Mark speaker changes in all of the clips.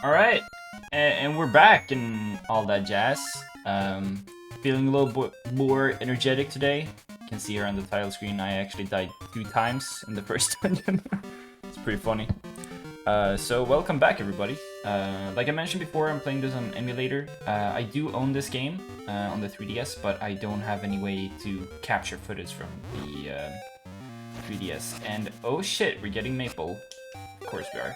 Speaker 1: Alright, and we're back and all that jazz. Feeling a little more energetic today. You can see here on the title screen I actually died 2 times in the first dungeon. It's pretty funny. So welcome back everybody. Like I mentioned before, I'm playing this on emulator. I do own this game on the 3DS, but I don't have any way to capture footage from the 3DS. And oh shit, we're getting Maple. Of course we are.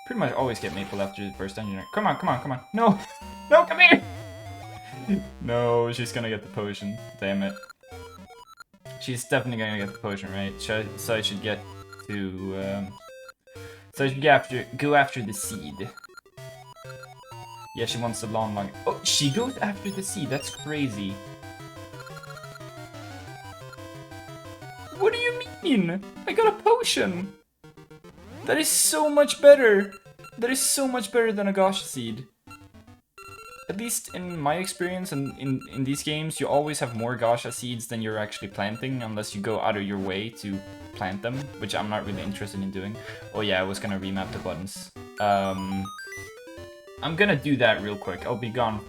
Speaker 1: Pretty much always get Maple after the first dungeon. Come on, come on, come on. No! No, come here! No, she's gonna get the potion. Damn it. She's definitely gonna get the potion, right? So I should get to, so I should go after the seed. Yeah, she wants the long. Oh, she goes after the seed. That's crazy. What do you mean? I got a potion! That is so much better! That is so much better than a Gosha seed. At least in my experience and in these games, you always have more Gosha seeds than you're actually planting, unless you go out of your way to plant them, which I'm not really interested in doing. Oh yeah, I was gonna remap the buttons. I'm gonna do that real quick. I'll be gone.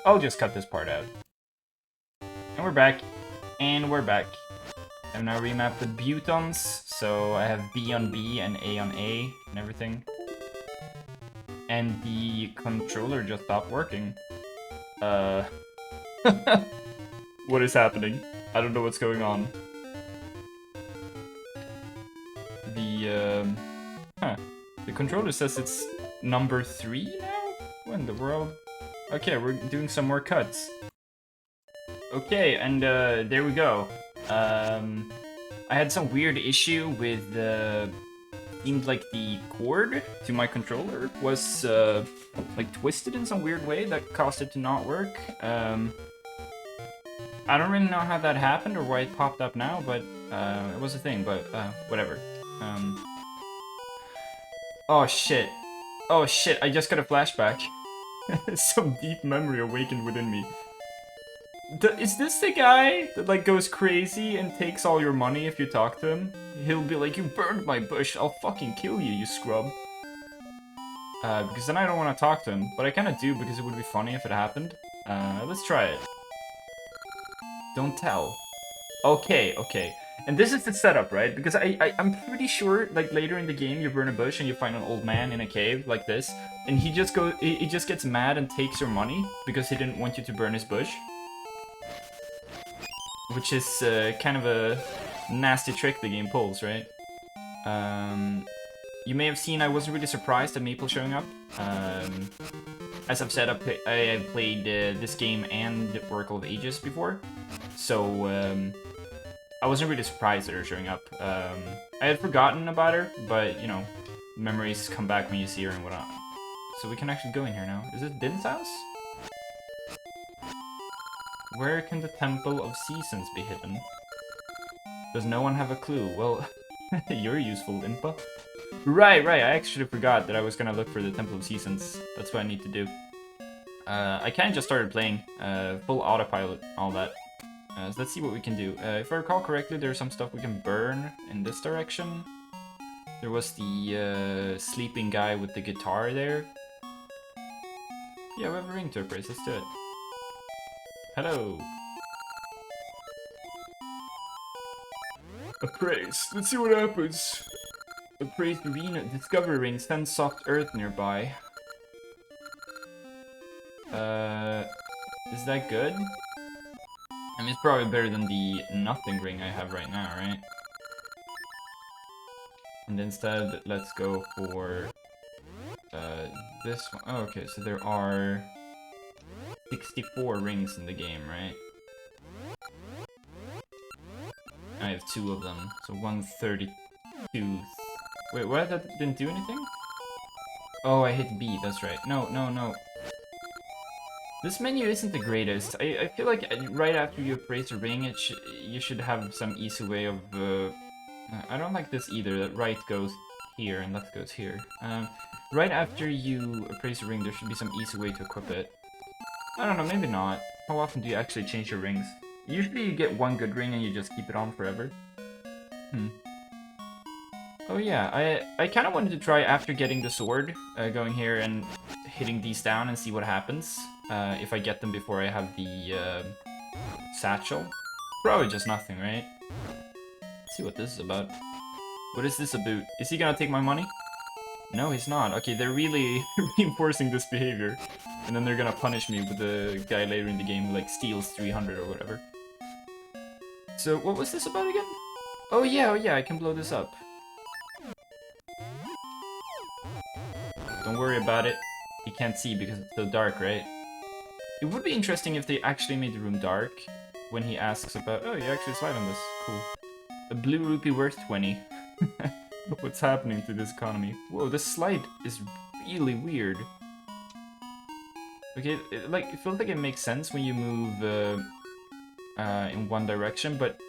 Speaker 1: I'll just cut this part out. And we're back. And we're back. I've now remapped the butons, so I have B on B and A on A and everything. And the controller just stopped working. What is happening? I don't know what's going on. The controller says it's number 3 now? What in the world? Okay, we're doing some more cuts. Okay, and there we go. I had some weird issue with seemed like the cord to my controller was like twisted in some weird way that caused it to not work. I don't really know how that happened or why it popped up now, but it was a thing, but whatever. Oh shit. Oh shit, I just got a flashback. Some deep memory awakened within me. Is this the guy that like goes crazy and takes all your money if you talk to him? He'll be like, you burned my bush, I'll fucking kill you, you scrub. Because then I don't want to talk to him, but I kind of do because it would be funny if it happened. Let's try it. Don't tell. Okay, okay. And this is the setup, right? Because I'm pretty sure, like, later in the game, you burn a bush and you find an old man in a cave, like this. And he just gets mad and takes your money because he didn't want you to burn his bush. Which is kind of a nasty trick the game pulls, right? You may have seen I wasn't really surprised at Maple showing up. As I've said, I have played this game and Oracle of Ages before, so I wasn't really surprised at her showing up. I had forgotten about her, but, you know, memories come back when you see her and whatnot. So we can actually go in here now. Is it Din's house? Where can the Temple of Seasons be hidden? Does no one have a clue? Well, you're useful, Impa. Right, I actually forgot that I was gonna look for the Temple of Seasons. That's what I need to do. I kinda just started playing, full autopilot, all that. So let's see what we can do. If I recall correctly, there's some stuff we can burn in this direction. There was the sleeping guy with the guitar there. Yeah, we have a ring to appraise, let's do it. Hello. Appraise. Let's see what happens. Appraise the arena. Discover ring. Send soft earth nearby. Is that good? I mean, it's probably better than the nothing ring I have right now, right? And instead, let's go for this one. Oh, okay, so there are 64 rings in the game, right? I have 2 of them, so 132. Wait, what? That didn't do anything? Oh, I hit B, that's right. No. This menu isn't the greatest. I feel like right after you appraise a ring, you should have some easy way of... I don't like this either, that right goes here and left goes here. Right after you appraise a ring, there should be some easy way to equip it. I don't know, maybe not. How often do you actually change your rings? Usually you get one good ring and you just keep it on forever. Oh yeah, I kind of wanted to try after getting the sword, going here and hitting these down and see what happens. If I get them before I have the satchel. Probably just nothing, right? Let's see what this is about. What is this about? Is he gonna take my money? No, he's not. Okay, they're really reinforcing this behavior. And then they're gonna punish me with the guy later in the game who like steals 300 or whatever. So what was this about again? Oh yeah, I can blow this up. Don't worry about it. He can't see because it's so dark, right? It would be interesting if they actually made the room dark when he asks about, oh, you actually slide on this. Cool. A blue rupee worth 20. What's happening to this economy? Whoa, this slide is really weird. Okay, it feels like it makes sense when you move in one direction, but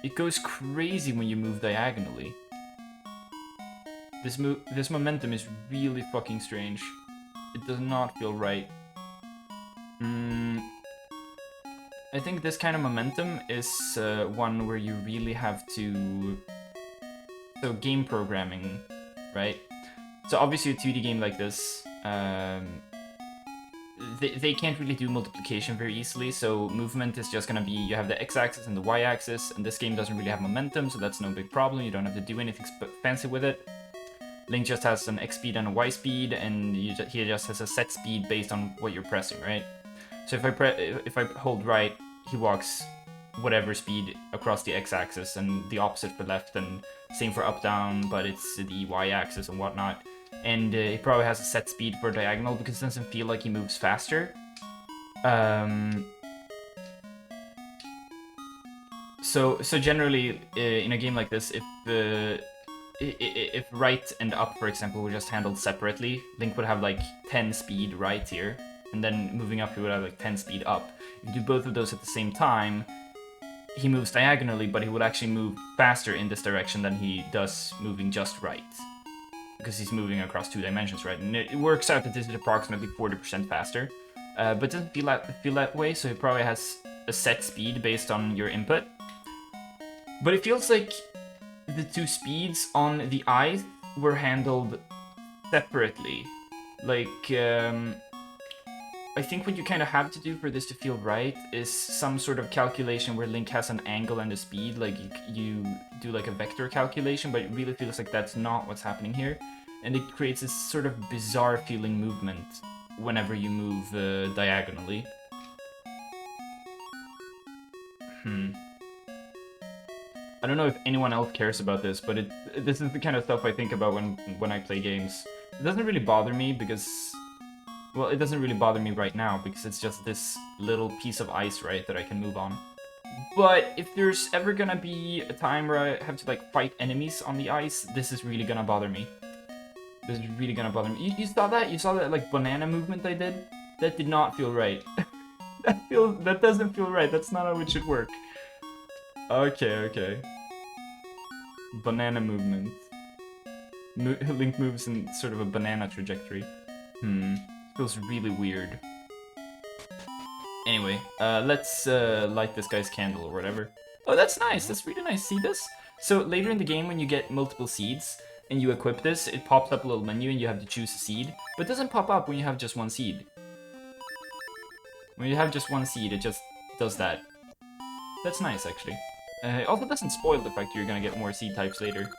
Speaker 1: it goes crazy when you move diagonally. This momentum is really fucking strange. It does not feel right. I think this kind of momentum is one where you really have to... So game programming, right? So obviously a 2D game like this, they can't really do multiplication very easily, so movement is just gonna be, you have the x-axis and the y-axis, and this game doesn't really have momentum, so that's no big problem. You don't have to do anything fancy with it. Link just has an X speed and a Y speed, and he just has a set speed based on what you're pressing, right? So if I hold right, he walks whatever speed across the X-axis, and the opposite for left, and same for up-down, but it's the Y-axis and whatnot. And he probably has a set speed for diagonal because it doesn't feel like he moves faster. So generally, in a game like this, if right and up, for example, were just handled separately, Link would have like 10 speed right here, and then moving up he would have like 10 speed up. If you do both of those at the same time, he moves diagonally, but he would actually move faster in this direction than he does moving just right. Because he's moving across 2 dimensions, right? And it works out that this is approximately 40% faster. But it doesn't feel that way, so he probably has a set speed based on your input. But it feels like the 2 speeds on the eyes were handled separately. Like, I think what you kind of have to do for this to feel right is some sort of calculation where Link has an angle and a speed, like you do like a vector calculation, but it really feels like that's not what's happening here. And it creates this sort of bizarre feeling movement whenever you move diagonally. I don't know if anyone else cares about this, but this is the kind of stuff I think about when I play games. It doesn't really bother me because... Well, it doesn't really bother me right now because it's just this little piece of ice, right, that I can move on. But if there's ever gonna be a time where I have to, like, fight enemies on the ice, this is really gonna bother me. This is really gonna bother me. You saw that? You saw that, like, banana movement I did? That did not feel right. That doesn't feel right. That's not how it should work. Okay. Banana movement. Link moves in sort of a banana trajectory. Feels really weird. Anyway, let's light this guy's candle or whatever. Oh, that's nice. That's really nice. See this? So later in the game, when you get multiple seeds and you equip this, it pops up a little menu and you have to choose a seed. But it doesn't pop up when you have just one seed. When you have just one seed, it just does that. That's nice, actually. It also doesn't spoil the fact you're gonna get more seed types later.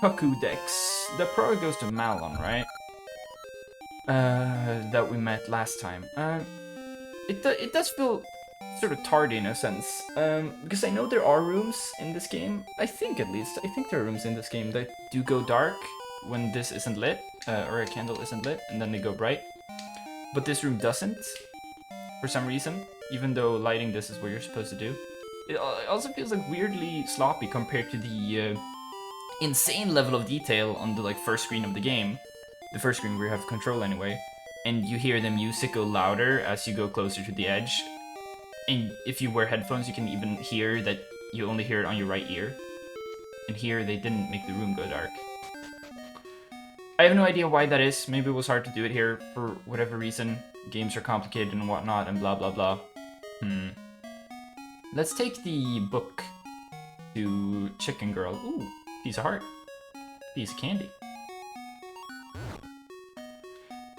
Speaker 1: Cuckoo Dex. That probably goes to Malon, right? That we met last time. It does feel sort of tardy in a sense, because I know there are rooms in this game, I think at least, I think there are rooms in this game that do go dark when this isn't lit, or a candle isn't lit, and then they go bright. But this room doesn't, for some reason, even though lighting this is what you're supposed to do. It also feels like weirdly sloppy compared to the insane level of detail on the first screen of the game. The first screen where you have control anyway, and you hear the music go louder as you go closer to the edge. And if you wear headphones, you can even hear that you only hear it on your right ear. And here, they didn't make the room go dark. I have no idea why that is. Maybe it was hard to do it here for whatever reason. Games are complicated and whatnot, and blah blah blah. Let's take the book to Chicken Girl. Ooh, piece of heart. Piece of candy.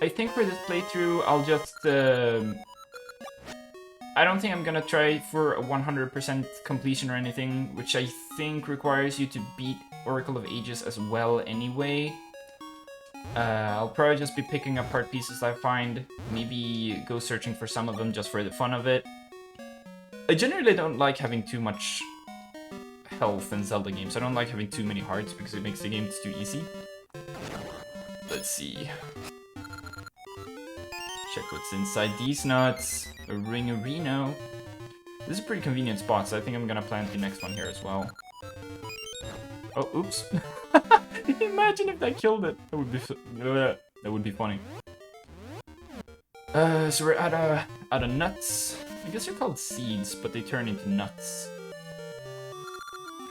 Speaker 1: I think for this playthrough, I'll just... I don't think I'm gonna try for a 100% completion or anything, which I think requires you to beat Oracle of Ages as well anyway. I'll probably just be picking apart pieces I find, maybe go searching for some of them just for the fun of it. I generally don't like having too much health in Zelda games. I don't like having too many hearts because it makes the game too easy. Let's see. Check what's inside these nuts. A Ring-a-Reno. This is a pretty convenient spot, so I think I'm gonna plant the next one here as well. Oh, oops. Imagine if that killed it. That would be funny. So we're out of nuts. I guess they're called seeds, but they turn into nuts.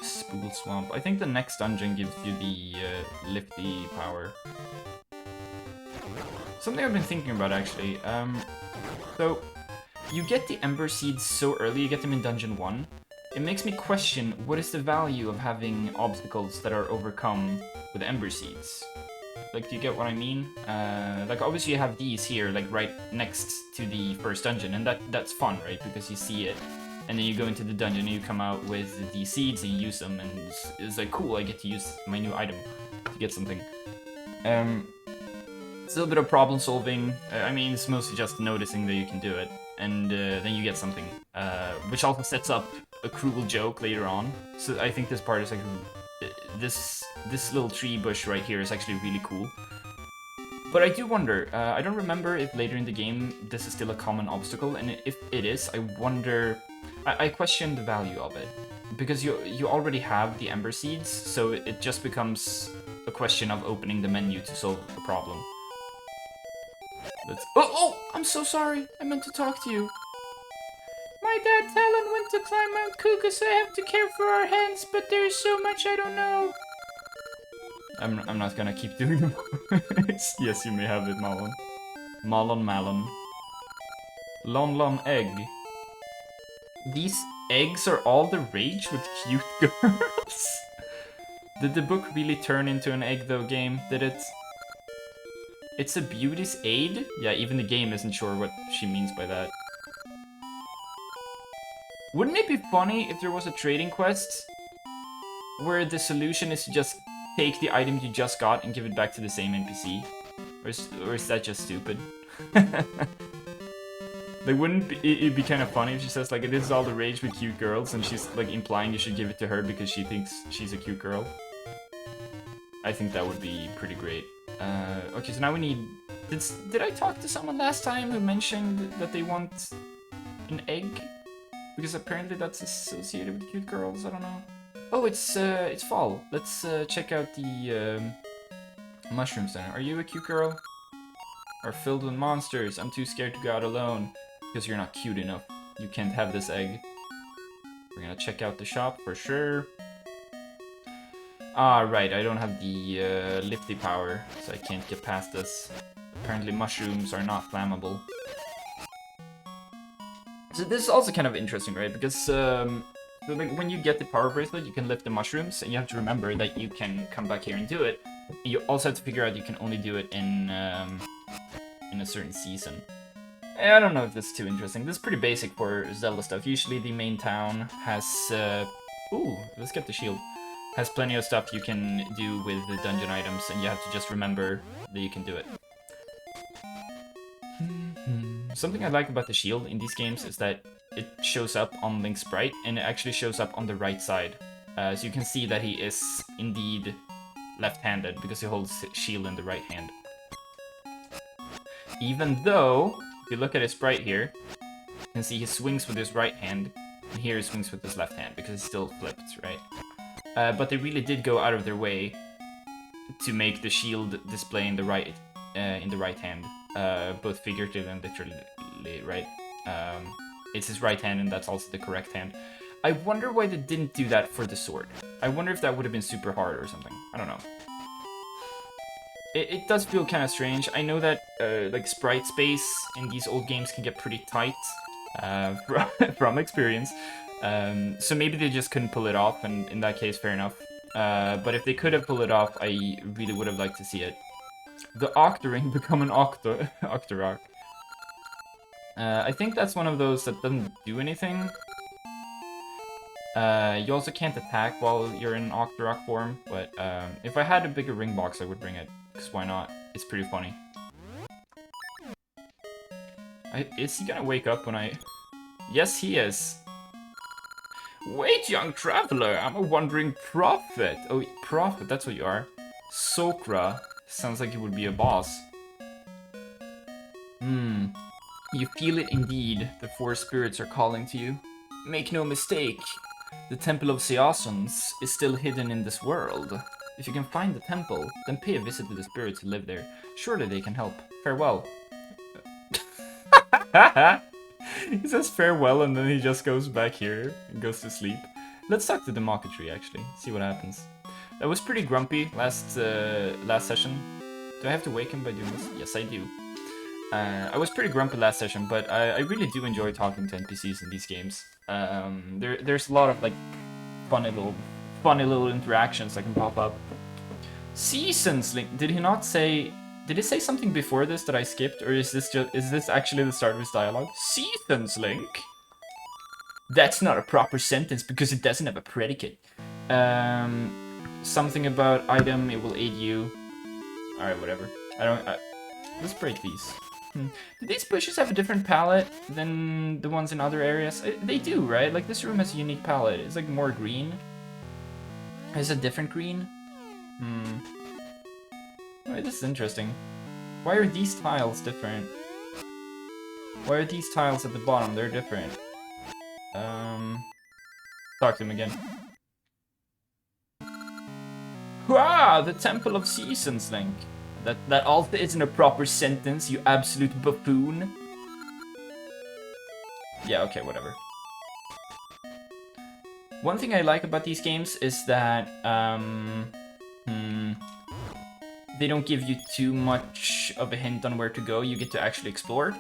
Speaker 1: Spool Swamp. I think the next dungeon gives you the lifty power. Something I've been thinking about actually. So you get the Ember Seeds so early, you get them in Dungeon 1. It makes me question what is the value of having obstacles that are overcome with Ember Seeds. Like, do you get what I mean? Like, obviously you have these here, like, right next to the first dungeon, and that's fun, right? Because you see it, and then you go into the dungeon and you come out with the seeds and you use them, and it's like, cool, I get to use my new item to get something. It's a little bit of problem solving. I mean, it's mostly just noticing that you can do it, and then you get something, which also sets up a cruel joke later on. So I think this part is like, this little tree bush right here is actually really cool. But I do wonder, I don't remember if later in the game this is still a common obstacle, and if it is, I wonder, I question the value of it. Because you already have the Ember Seeds, so it just becomes a question of opening the menu to solve the problem. Oh, I'm so sorry, I meant to talk to you. My dad Talon went to climb Mount Kuka, so I have to care for our hens, but there's so much I don't know. I'm not gonna keep doing them. Yes, you may have it, Malon. Malon. Lon egg. These eggs are all the rage with cute girls. Did the book really turn into an egg though, game? Did it? It's a beauty's aid? Yeah, even the game isn't sure what she means by that. Wouldn't it be funny if there was a trading quest where the solution is to just take the item you just got and give it back to the same NPC? Or is that just stupid? Like, wouldn't it be kind of funny if she says, like, this is all the rage with cute girls, and she's, like, implying you should give it to her because she thinks she's a cute girl? I think that would be pretty great. Okay, so now we need... Did I talk to someone last time who mentioned that they want an egg? Because apparently that's associated with cute girls, I don't know. Oh, it's fall. Let's check out the mushroom center. Are you a cute girl? Are filled with monsters. I'm too scared to go out alone. Because you're not cute enough. You can't have this egg. We're gonna check out the shop for sure. Ah, right, I don't have the lifty power, so I can't get past this. Apparently mushrooms are not flammable. So this is also kind of interesting, right? Because so like, when you get the power bracelet, you can lift the mushrooms, and you have to remember that you can come back here and do it. And you also have to figure out you can only do it in a certain season. I don't know if this is too interesting. This is pretty basic for Zelda stuff. Usually the main town has... Ooh, let's get the shield. Has plenty of stuff you can do with the dungeon items, and you have to just remember that you can do it. Something I like about the shield in these games is that it shows up on Link's sprite, and it actually shows up on the right side. So you can see that he is indeed left-handed, because he holds his shield in the right hand. Even though, if you look at his sprite here, you can see he swings with his right hand, and here he swings with his left hand, because it's still flipped, right? But they really did go out of their way to make the shield display in the right hand, both figuratively and literally, right? It's his right hand, and that's also the correct hand. I wonder why they didn't do that for the sword. I wonder if that would have been super hard or something. I don't know. It does feel kind of strange. I know that like sprite space in these old games can get pretty tight from experience. So maybe they just couldn't pull it off, and in that case, fair enough. But if they could have pulled it off, I really would have liked to see it. The Octoring become an Octorok. I think that's one of those that doesn't do anything. You also can't attack while you're in Octorok form, but if I had a bigger ring box, I would bring it, because why not? It's pretty funny. Is he gonna wake up when I... Yes, he is. Wait, young traveler, I'm a wandering prophet. Oh, prophet, that's what you are. Sokra. Sounds like you would be a boss. You feel it indeed. The four spirits are calling to you. Make no mistake. The Temple of Seasons is still hidden in this world. If you can find the temple, then pay a visit to the spirits who live there. Surely they can help. Farewell. He says farewell and then he just goes back here and goes to sleep. Let's talk to the Maka Tree actually, see what happens. I was pretty grumpy last session. Do I have to wake him by doing this? Yes, I do. I was pretty grumpy last session, but I really do enjoy talking to NPCs in these games. There's a lot of like funny little interactions that can pop up. Seasons Link. Did he not say? Did he say something before this that I skipped, or is this actually the start of his dialogue? Seasons Link. That's not a proper sentence because it doesn't have a predicate. Something about item. It will aid you. All right, whatever. Let's break these. Do these bushes have a different palette than the ones in other areas? They do, right? Like, this room has a unique palette. It's, like, more green. Is it a different green? Wait, this is interesting. Why are these tiles different? Why are these tiles at the bottom? They're different. Talk to him again. Hurrah! The Temple of Seasons, Link. That also isn't a proper sentence, you absolute buffoon. Yeah, okay, whatever. One thing I like about these games is that they don't give you too much of a hint on where to go. You get to actually explore.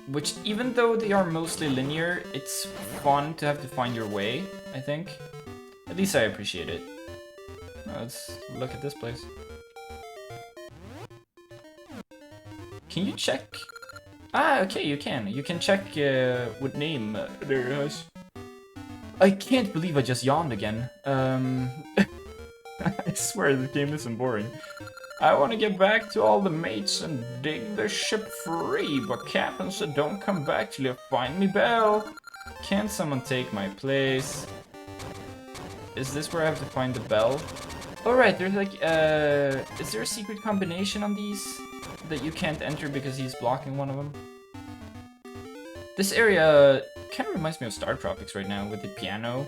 Speaker 1: Which, even though they are mostly linear, it's fun to have to find your way, I think. At least I appreciate it. Let's look at this place. Can you check? Ah, okay, you can. You can check what name there is. I can't believe I just yawned again. I swear this game isn't boring. I want to get back to all the mates and dig the ship free, but Captain said don't come back till you find me bell. Can't someone take my place? Is this where I have to find the bell? Alright, there's like, is there a secret combination on these that you can't enter because he's blocking one of them? This area kind of reminds me of Star Tropics right now with the piano.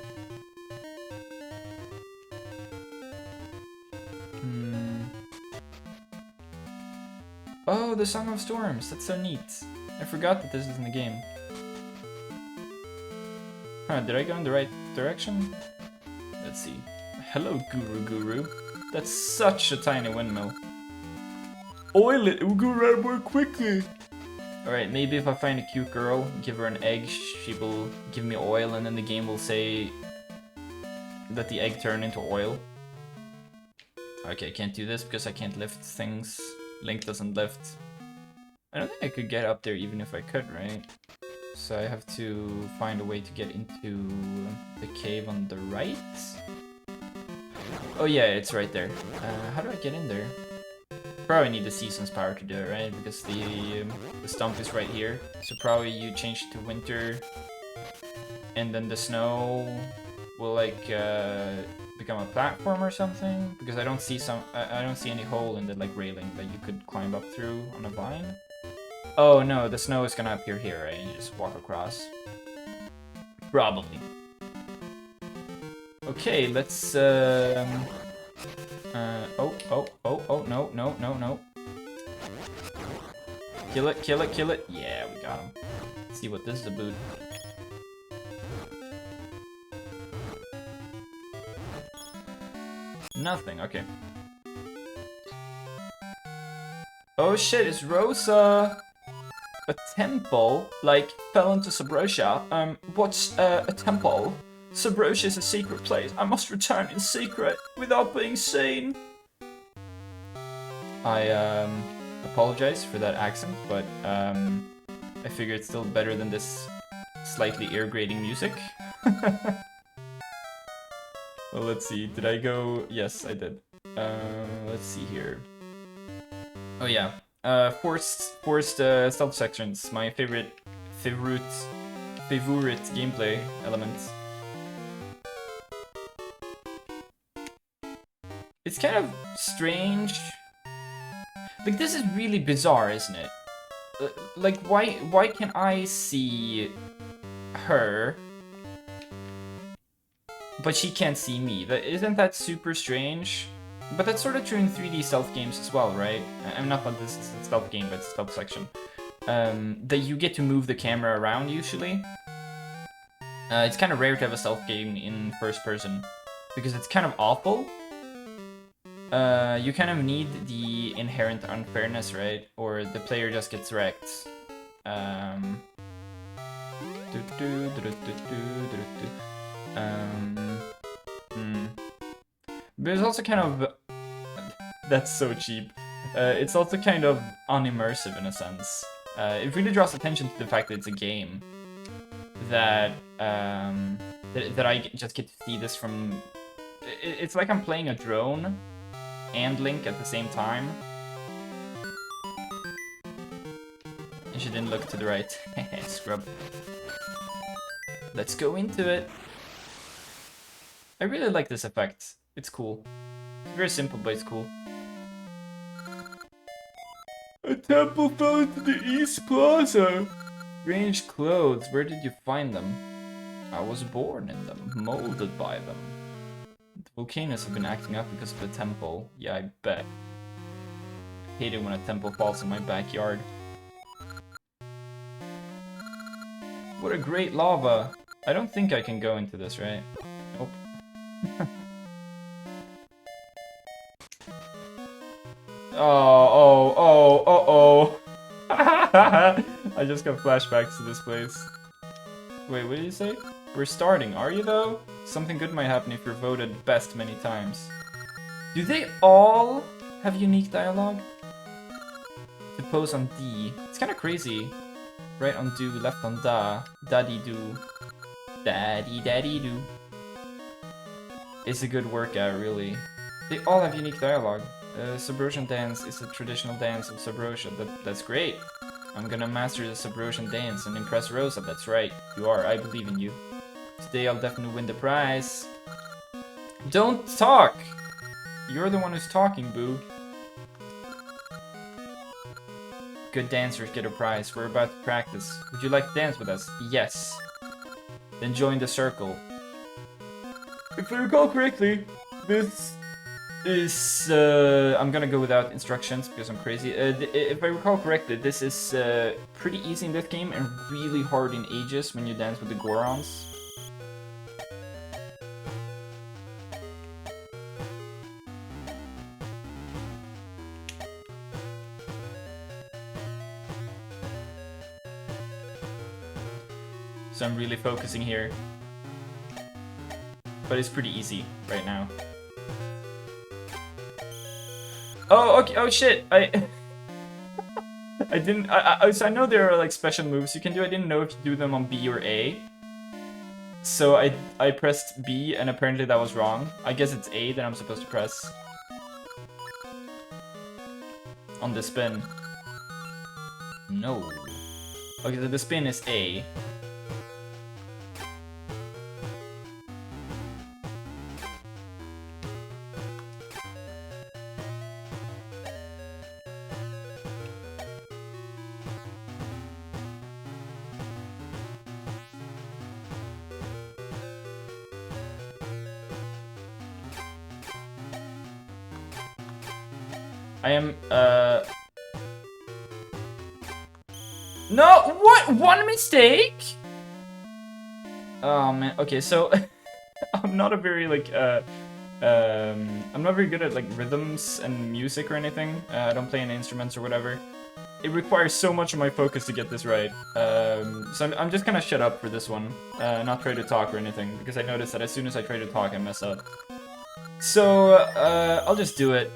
Speaker 1: Oh, the Song of Storms. That's so neat. I forgot that this is in the game. Huh, did I go in the right direction? Let's see. Hello, Guru. That's such a tiny windmill. Oil it will go around more quickly. Alright, maybe if I find a cute girl, give her an egg, she will give me oil, and then the game will say that the egg turned into oil. Okay, I can't do this because I can't lift things. Link doesn't lift. I don't think I could get up there even if I could, right? So I have to find a way to get into the cave on the right. Oh yeah, it's right there. How do I get in there? Probably need the season's power to do it, right? Because the stump is right here. So probably you change it to winter, and then the snow will like become a platform or something. Because I don't see I don't see any hole in the like railing that you could climb up through on a vine. Oh no, the snow is gonna appear here, right? And you just walk across. Probably. Okay, let's oh, no. Kill it. Yeah, we got him. Let's see what this is about. Nothing, okay. Oh shit, it's Rosa! A temple? Like, fell into Subrosia? What's a temple? Subrosia is a secret place. I must return in secret without being seen. I apologize for that accent, but I figure it's still better than this slightly ear-grating music. Well, let's see. Did I go? Yes, I did. Let's see here. Oh yeah. Forced stealth sections. My favorite gameplay elements. It's kind of strange. Like, this is really bizarre, isn't it? Like, why can I see her, but she can't see me? Isn't that super strange? But that's sort of true in 3D stealth games as well, right? I'm not that this is a stealth game, but it's a stealth section. That you get to move the camera around, usually. It's kind of rare to have a stealth game in first person, because it's kind of awful. You kind of need the inherent unfairness, right? Or the player just gets wrecked. But it's also kind of... That's so cheap. It's also kind of unimmersive in a sense. It really draws attention to the fact that it's a game. That I just get to see this from... It's like I'm playing a drone and Link at the same time. And she didn't look to the right. Scrub. Let's go into it. I really like this effect. It's cool. It's very simple, but it's cool. A temple fell into the East Plaza. Strange clothes. Where did you find them? I was born in them, molded by them. The volcanoes have been acting up because of the temple. Yeah, I bet. I hate it when a temple falls in my backyard. What a great lava. I don't think I can go into this, right? Nope. Oh. I just got flashbacks to this place. Wait, what did you say? We're starting, are you though? Something good might happen if you're voted best many times. Do they all have unique dialogue? To pose on D. It's kind of crazy. Right on do, left on da. Daddy do. Daddy do. It's a good workout, really. They all have unique dialogue. Subrosian dance is a traditional dance of Subrosia. That's great. I'm gonna master the Subrosian dance and impress Rosa. That's right. You are. I believe in you. Today I'll definitely win the prize. Don't talk! You're the one who's talking, boo. Good dancers get a prize. We're about to practice. Would you like to dance with us? Yes. Then join the circle. If I recall correctly, this is... I'm gonna go without instructions because I'm crazy. If I recall correctly, this is pretty easy in this game and really hard in Aegis when you dance with the Gorons. So I'm really focusing here. But it's pretty easy right now. Oh, okay. Oh shit! I didn't. So I know there are like special moves you can do. I didn't know if you do them on B or A. So I pressed B and apparently that was wrong. I guess it's A that I'm supposed to press on the spin. No. Okay, so the spin is A. I am, No! What? One mistake? Oh, man. Okay, so... I'm not a very, like, I'm not very good at, like, rhythms and music or anything. I don't play any instruments or whatever. it requires so much of my focus to get this right. So I'm just gonna shut up for this one, not try to talk or anything, because I noticed that as soon as I try to talk, I mess up. So, I'll just do it.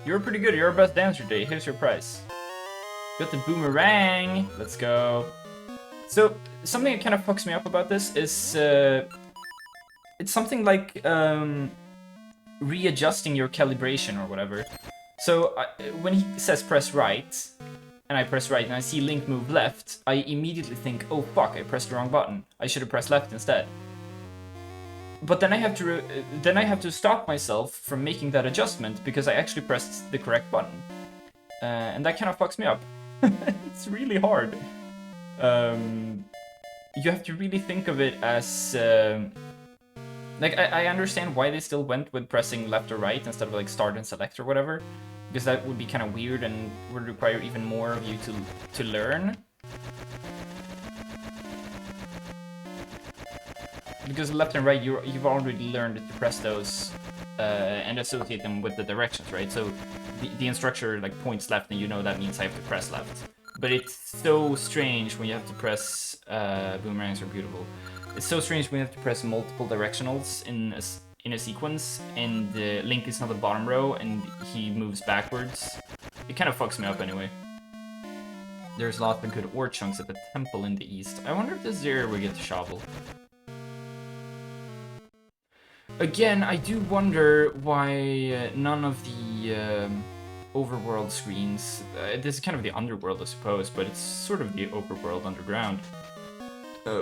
Speaker 1: You were pretty good. You're our best dancer today. Here's your prize. Got the boomerang. Let's go. So, something that kind of fucks me up about this is... it's something like readjusting your calibration or whatever. So, when he says press right, and I press right, and I see Link move left, I immediately think, oh fuck, I pressed the wrong button. I should have pressed left instead. But then I have to stop myself from making that adjustment because I actually pressed the correct button, and that kind of fucks me up. It's really hard. You have to really think of it as like I understand why they still went with pressing left or right instead of like start and select or whatever, because that would be kind of weird and would require even more of you to learn. Because left and right, you've already learned to press those and associate them with the directions, right? So the instructor like points left, and you know that means I have to press left. But it's so strange when you have to press boomerangs are beautiful. It's so strange when you have to press multiple directionals in a sequence, and Link is on the bottom row and he moves backwards. It kind of fucks me up anyway. There's lots of good ore chunks at the temple in the east. I wonder if this is the area we get to shovel. Again, I do wonder why none of the overworld screens, this is kind of the underworld I suppose, but it's sort of the overworld underground,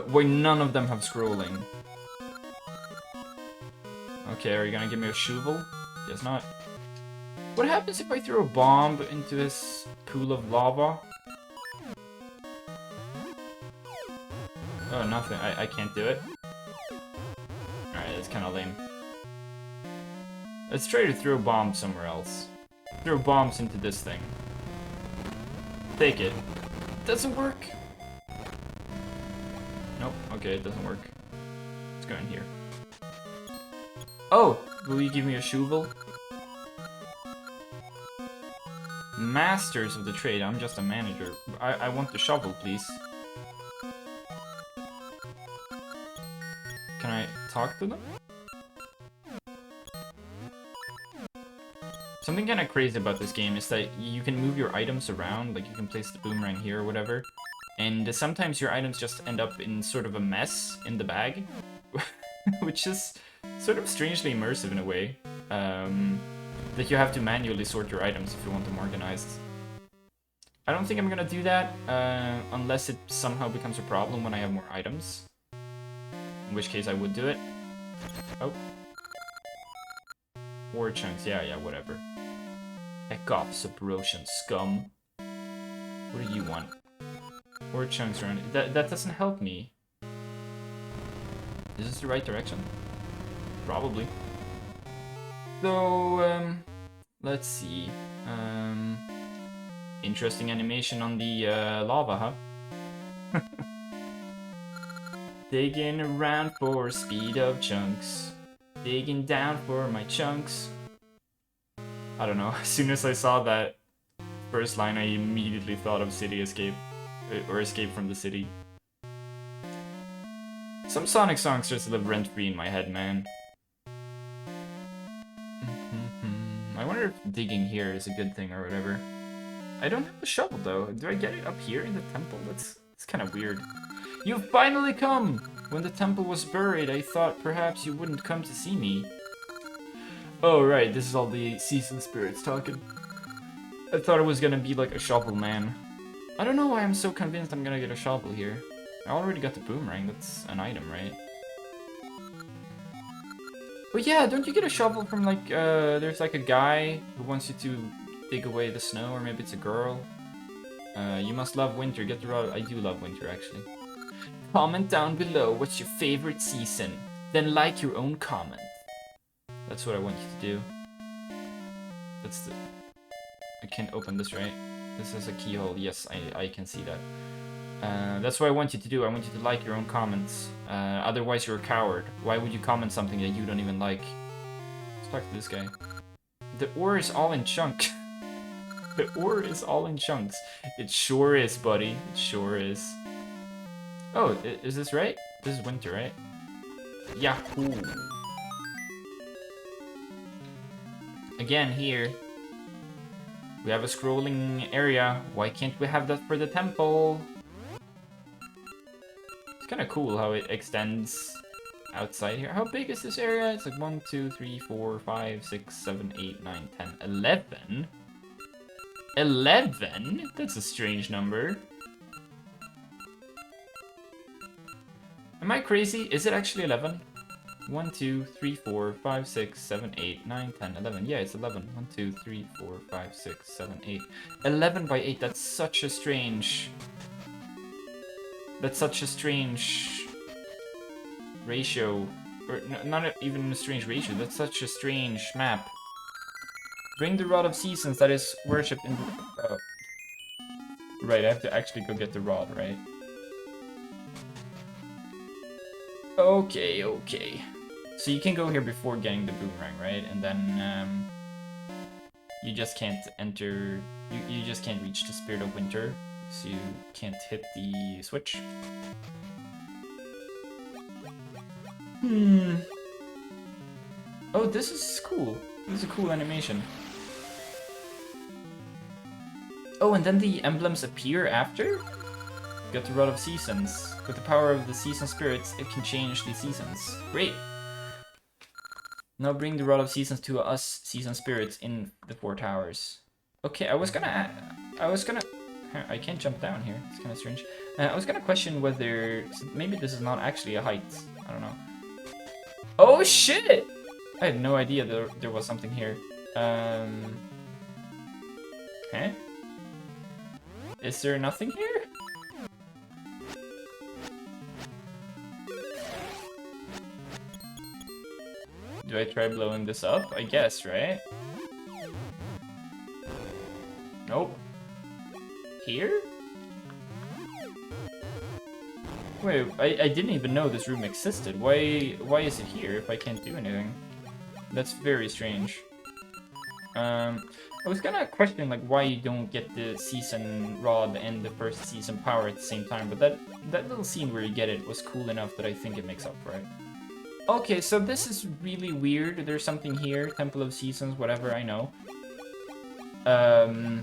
Speaker 1: why none of them have scrolling. Okay, are you gonna give me a shovel? Guess not. What happens if I throw a bomb into this pool of lava? Oh, nothing. I can't do it. Alright, that's kind of lame. Let's try to throw bombs somewhere else. Throw bombs into this thing. Take it. Doesn't work. Nope. Okay, it doesn't work. Let's go in here. Oh! Will you give me a shovel? Masters of the trade. I'm just a manager. I want the shovel, please. Can I talk to them? Something kind of crazy about this game is that you can move your items around, like you can place the boomerang here or whatever, and sometimes your items just end up in sort of a mess in the bag, which is sort of strangely immersive in a way, that you have to manually sort your items if you want them organized. I don't think I'm gonna do that, unless it somehow becomes a problem when I have more items, in which case I would do it. Oh. Ore chunks, yeah, whatever. Heck off, Subrotian scum. What do you want? Ore chunks around. That doesn't help me. Is this the right direction? Probably. So, let's see. Interesting animation on the lava, huh? Digging around for speed of chunks. Digging down for my chunks. I don't know, as soon as I saw that first line, I immediately thought of City Escape, or Escape from the City. Some Sonic songs just live rent-free in my head, man. I wonder if digging here is a good thing or whatever. I don't have a shovel though. Do I get it up here in the temple? It's kind of weird. You've finally come! When the temple was buried, I thought perhaps you wouldn't come to see me. Oh right, this is all the seasoned spirits talking. I thought it was gonna be like a shovel man. I don't know why I'm so convinced I'm gonna get a shovel here. I already got the boomerang, that's an item, right? But yeah, don't you get a shovel from like, there's like a guy who wants you to dig away the snow, or maybe it's a girl. You must love winter, get the rod. I do love winter, actually. Comment down below what's your favorite season. Then like your own comment. That's what I want you to do. That's the... I can open this, right? This is a keyhole. Yes, I can see that. That's what I want you to do. I want you to like your own comments. Otherwise, you're a coward. Why would you comment something that you don't even like? Let's talk to this guy. The ore is all in chunk. The ore is all in chunks. It sure is, buddy. It sure is. Oh, is this right? This is winter, right? Yahoo! Again, here. We have a scrolling area. Why can't we have that for the temple? It's kind of cool how it extends outside here. How big is this area? It's like 1, 2, 3, 4, 5, 6, 7, 8, 9, 10, 11? 11? That's a strange number. Am I crazy? Is it actually 11? 1, 2, 3, 4, 5, 6, 7, 8, 9, 10, 11. Yeah, it's 11. 1, 2, 3, 4, 5, 6, 7, 8. 11 by 8. That's such a strange... That's such a strange... ratio. Or not even a strange ratio. That's such a strange map. Bring the Rod of Seasons that is worshipped in the... Right, I have to actually go get the rod, right? Okay, okay. So you can go here before getting the boomerang, right? And then you just can't enter... You just can't reach the Spirit of Winter, so you can't hit the switch. Oh, this is cool. This is a cool animation. Oh, and then the emblems appear after? Got the Rod of Seasons. With the power of the season spirits, it can change the seasons. Great! Now bring the Rod of Seasons to us season spirits in the 4 towers. Okay, I was gonna... I can't jump down here. It's kind of strange. I was gonna question whether... Maybe this is not actually a height. I don't know. Oh, shit! I had no idea there was something here. Huh? Is there nothing here? Do I try blowing this up? I guess, right? Nope. Here? Wait, I didn't even know this room existed. Why is it here if I can't do anything? That's very strange. I was gonna question like why you don't get the season rod and the first season power at the same time, but that little scene where you get it was cool enough that I think it makes up for it. Okay, so this is really weird. There's something here, Temple of Seasons, whatever, I know. Can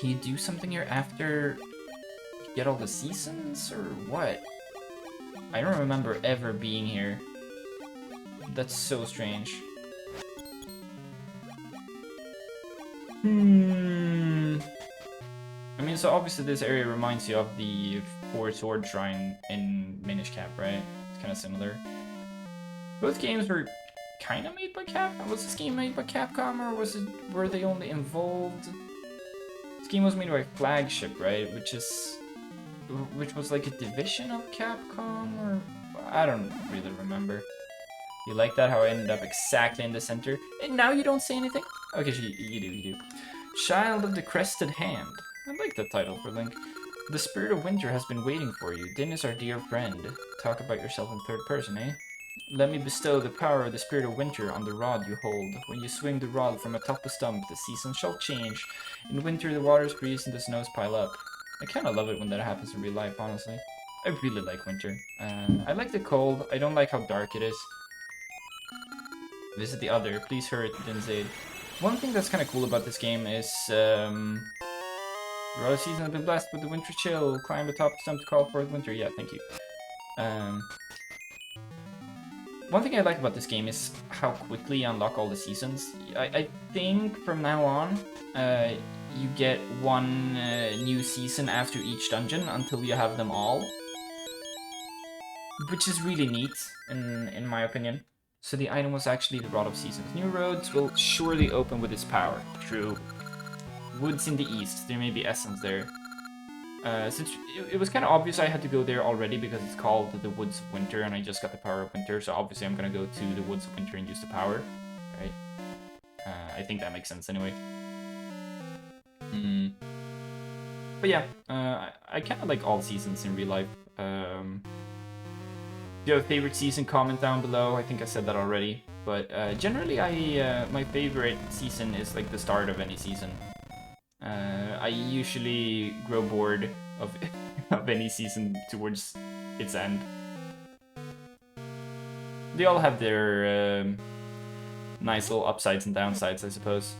Speaker 1: you do something here after you get all the seasons, or what? I don't remember ever being here. That's so strange. I mean, so obviously this area reminds you of the 4 Sword Shrine in Minish Cap, right? It's kind of similar. Both games were kind of made by Capcom. Was this game made by Capcom, or were they only involved? This game was made by Flagship, right? Which was like a division of Capcom, or I don't really remember. You like that? How I ended up exactly in the center, and now you don't say anything? Okay, so you do. Child of the Crested Hand. I like that title for Link. The Spirit of Winter has been waiting for you. Din is our dear friend. Talk about yourself in third person, eh? Let me bestow the power of the Spirit of Winter on the rod you hold. When you swing the rod from atop a stump, the seasons shall change. In winter, the waters freeze and the snows pile up. I kind of love it when that happens in real life, honestly. I really like winter. I like the cold. I don't like how dark it is. Visit the other. Please hurry to Din's aid. One thing that's kind of cool about this game is, the Rod of Season has been blessed with the winter chill. Climb atop the stump to call forth winter. Yeah, thank you. One thing I like about this game is how quickly you unlock all the seasons. I think from now on, you get one new season after each dungeon until you have them all. Which is really neat, in my opinion. So the item was actually the Rod of Seasons. New roads will surely open with its power. True. Woods in the east. There may be essence there. Since it was kind of obvious I had to go there already because it's called the Woods of Winter and I just got the power of winter, so obviously I'm gonna go to the Woods of Winter and use the power, right? I think that makes sense anyway. But yeah, I kind of like all seasons in real life. If you have a favorite season, comment down below. I think I said that already. But generally, my favorite season is like the start of any season. I usually grow bored of of any season towards its end. They all have their nice little upsides and downsides, I suppose.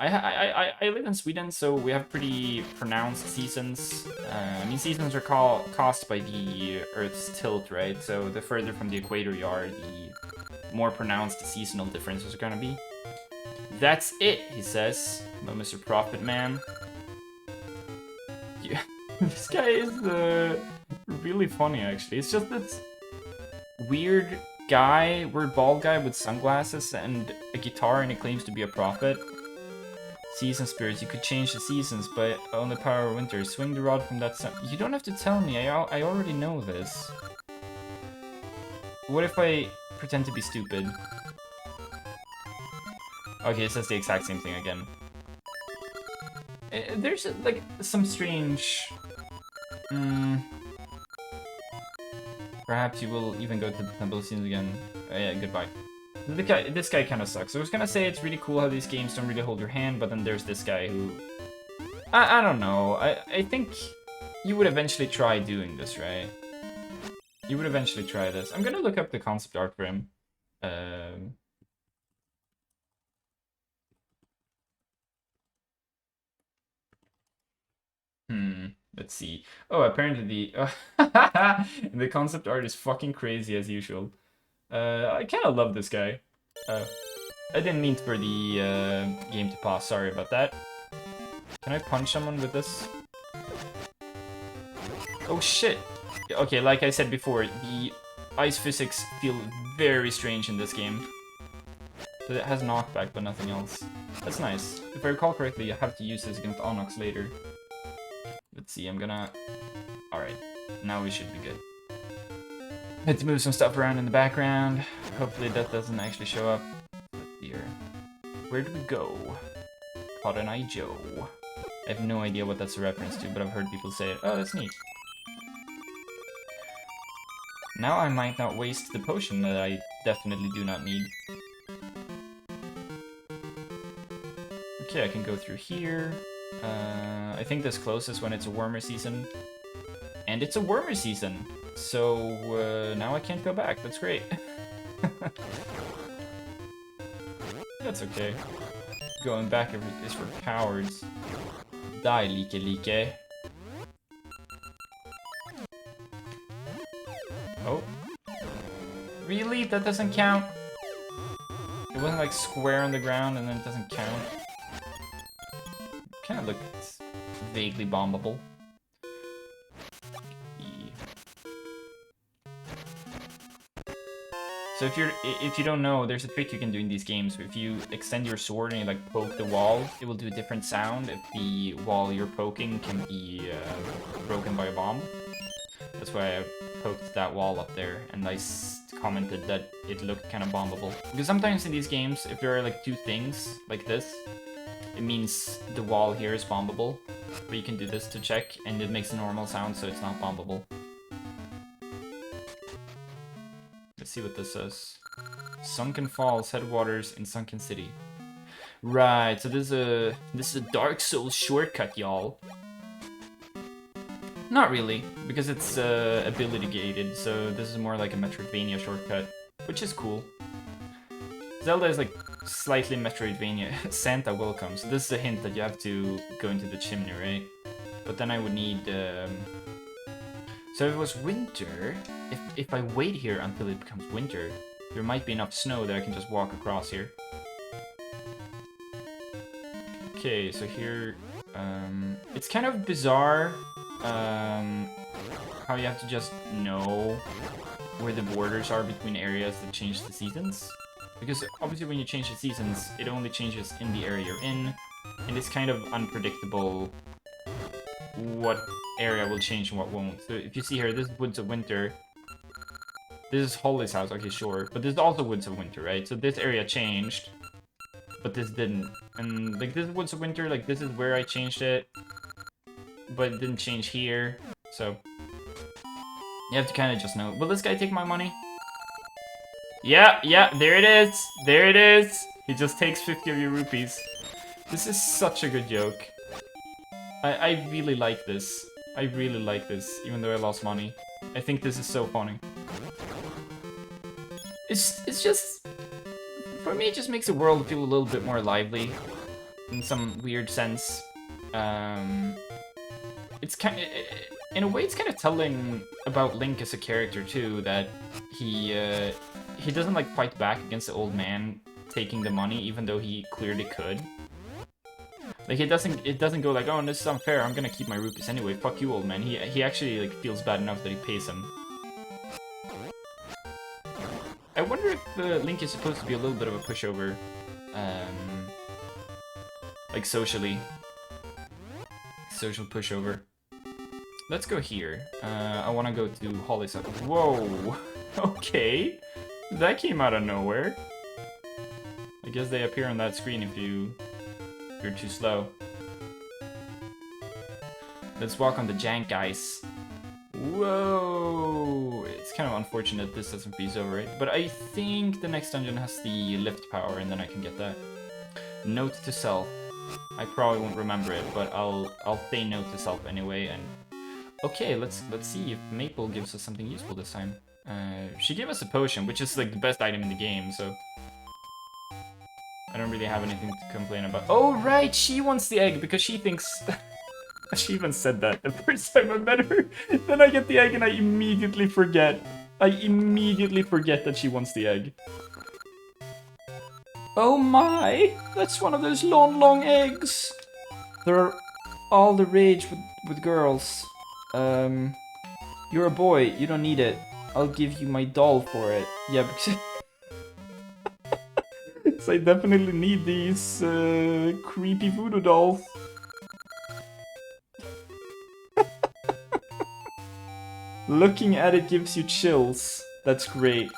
Speaker 1: I live in Sweden, so we have pretty pronounced seasons. I mean, seasons are caused by the Earth's tilt, right? So the further from the equator you are, the more pronounced the seasonal differences are gonna be. That's it, he says. No, Mr. Prophet Man. Yeah, this guy is really funny, actually. It's just this weird bald guy with sunglasses and a guitar, and he claims to be a prophet. Season spirits, you could change the seasons, but only power of winter. Swing the rod from that sun. You don't have to tell me, I already know this. What if I pretend to be stupid? Okay, it says the exact same thing again. There's like some strange... Perhaps you will even go to the temple scenes again. Yeah, goodbye. This guy kind of sucks. I was gonna say it's really cool how these games don't really hold your hand, but then there's this guy who... I don't know. I think you would eventually try doing this, right? You would eventually try this. I'm gonna look up the concept art for him. Let's see. Oh, apparently the concept art is fucking crazy as usual. I kind of love this guy. I didn't mean for the game to pause. Sorry about that. Can I punch someone with this? Oh shit! Okay, like I said before, the ice physics feel very strange in this game. So it has knockback, but nothing else. That's nice. If I recall correctly, I have to use this against Onyx later. Let's see, I'm gonna... Alright, now we should be good. I had to move some stuff around in the background. Hopefully that doesn't actually show up. Here. Where do we go? Cotton Eye Joe. I have no idea what that's a reference to, but I've heard people say it. Oh, that's neat. Now I might not waste the potion that I definitely do not need. Okay, I can go through here. I think this closes when it's a warmer season. And it's a warmer season! So, now I can't go back. That's great. That's okay. Going back is for cowards. Die, Like. Oh. Really? That doesn't count? It wasn't like square on the ground and then it doesn't count? Kinda looks vaguely bombable. So if you don't know, there's a trick you can do in these games. If you extend your sword and you like poke the wall, it will do a different sound if the wall you're poking can be broken by a bomb. That's why I poked that wall up there, and I commented that it looked kind of bombable. Because sometimes in these games, if there are like two things like this, it means the wall here is bombable. But you can do this to check, and it makes a normal sound, so it's not bombable. Let's see what this says. Sunken Falls, headwaters in Sunken City. Right, so this is a Dark Souls shortcut, y'all. Not really, because it's ability gated, so this is more like a Metroidvania shortcut, which is cool. Zelda is like slightly Metroidvania. Santa will come, so this is a hint that you have to go into the chimney, right? But then I would need... So if it was winter, if I wait here until it becomes winter, there might be enough snow that I can just walk across here. Okay, so here... it's kind of bizarre how you have to just know where the borders are between areas that change the seasons. Because obviously when you change the seasons, it only changes in the area you're in, and it's kind of unpredictable what area will change and what won't. So if you see here, this is Woods of Winter. This is Holly's house, okay, sure. But this is also Woods of Winter, right? So this area changed, but this didn't. And like this is Woods of Winter, like this is where I changed it, but it didn't change here. So you have to kind of just know. Will this guy take my money? Yeah, there it is. There it is. He just takes 50 of your rupees. This is such a good joke. I really like this. I really like this, even though I lost money. I think this is so funny. It's just, for me, it just makes the world feel a little bit more lively, in some weird sense. It's kind of, in a way, it's kind of telling about Link as a character too, that he doesn't like fight back against the old man taking the money, even though he clearly could. Like it doesn't go like, oh, this is unfair, I'm gonna keep my rupees anyway, fuck you, old man. He actually like feels bad enough that he pays him. I wonder if Link is supposed to be a little bit of a pushover, like socially. Social pushover. Let's go here. I want to go to Holly's house. Whoa! Okay, that came out of nowhere. I guess they appear on that screen if you're too slow. Let's walk on the jank ice. Whoa! It's kind of unfortunate this doesn't freeze over it, but I think the next dungeon has the lift power, and then I can get that. Note to self. I probably won't remember it, but I'll say note to self anyway. And okay, let's see if Maple gives us something useful this time. She gave us a potion, which is like the best item in the game, so I don't really have anything to complain about. Oh right, she wants the egg because she thinks. She even said that the first time I met her. Then I get the egg and I immediately forget. I immediately forget that she wants the egg. Oh my! That's one of those long eggs! They're all the rage with girls. You're a boy, you don't need it. I'll give you my doll for it. Yeah, because... I definitely need these creepy voodoo dolls. Looking at it gives you chills. That's great.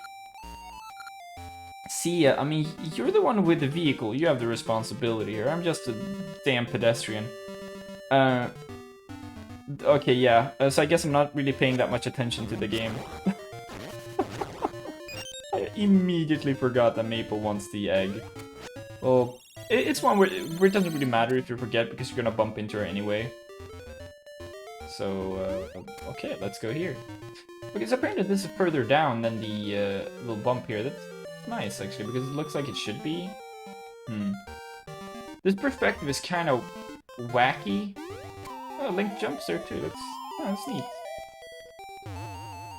Speaker 1: See, I mean, you're the one with the vehicle. You have the responsibility here. I'm just a damn pedestrian. Okay, yeah. So I guess I'm not really paying that much attention to the game. I immediately forgot that Maple wants the egg. Well, it's one where it doesn't really matter if you forget because you're gonna bump into her anyway. So, okay, let's go here. Because apparently this is further down than the little bump here. That's nice, actually, because it looks like it should be. This perspective is kind of wacky. Oh, Link jumps there too. That's neat.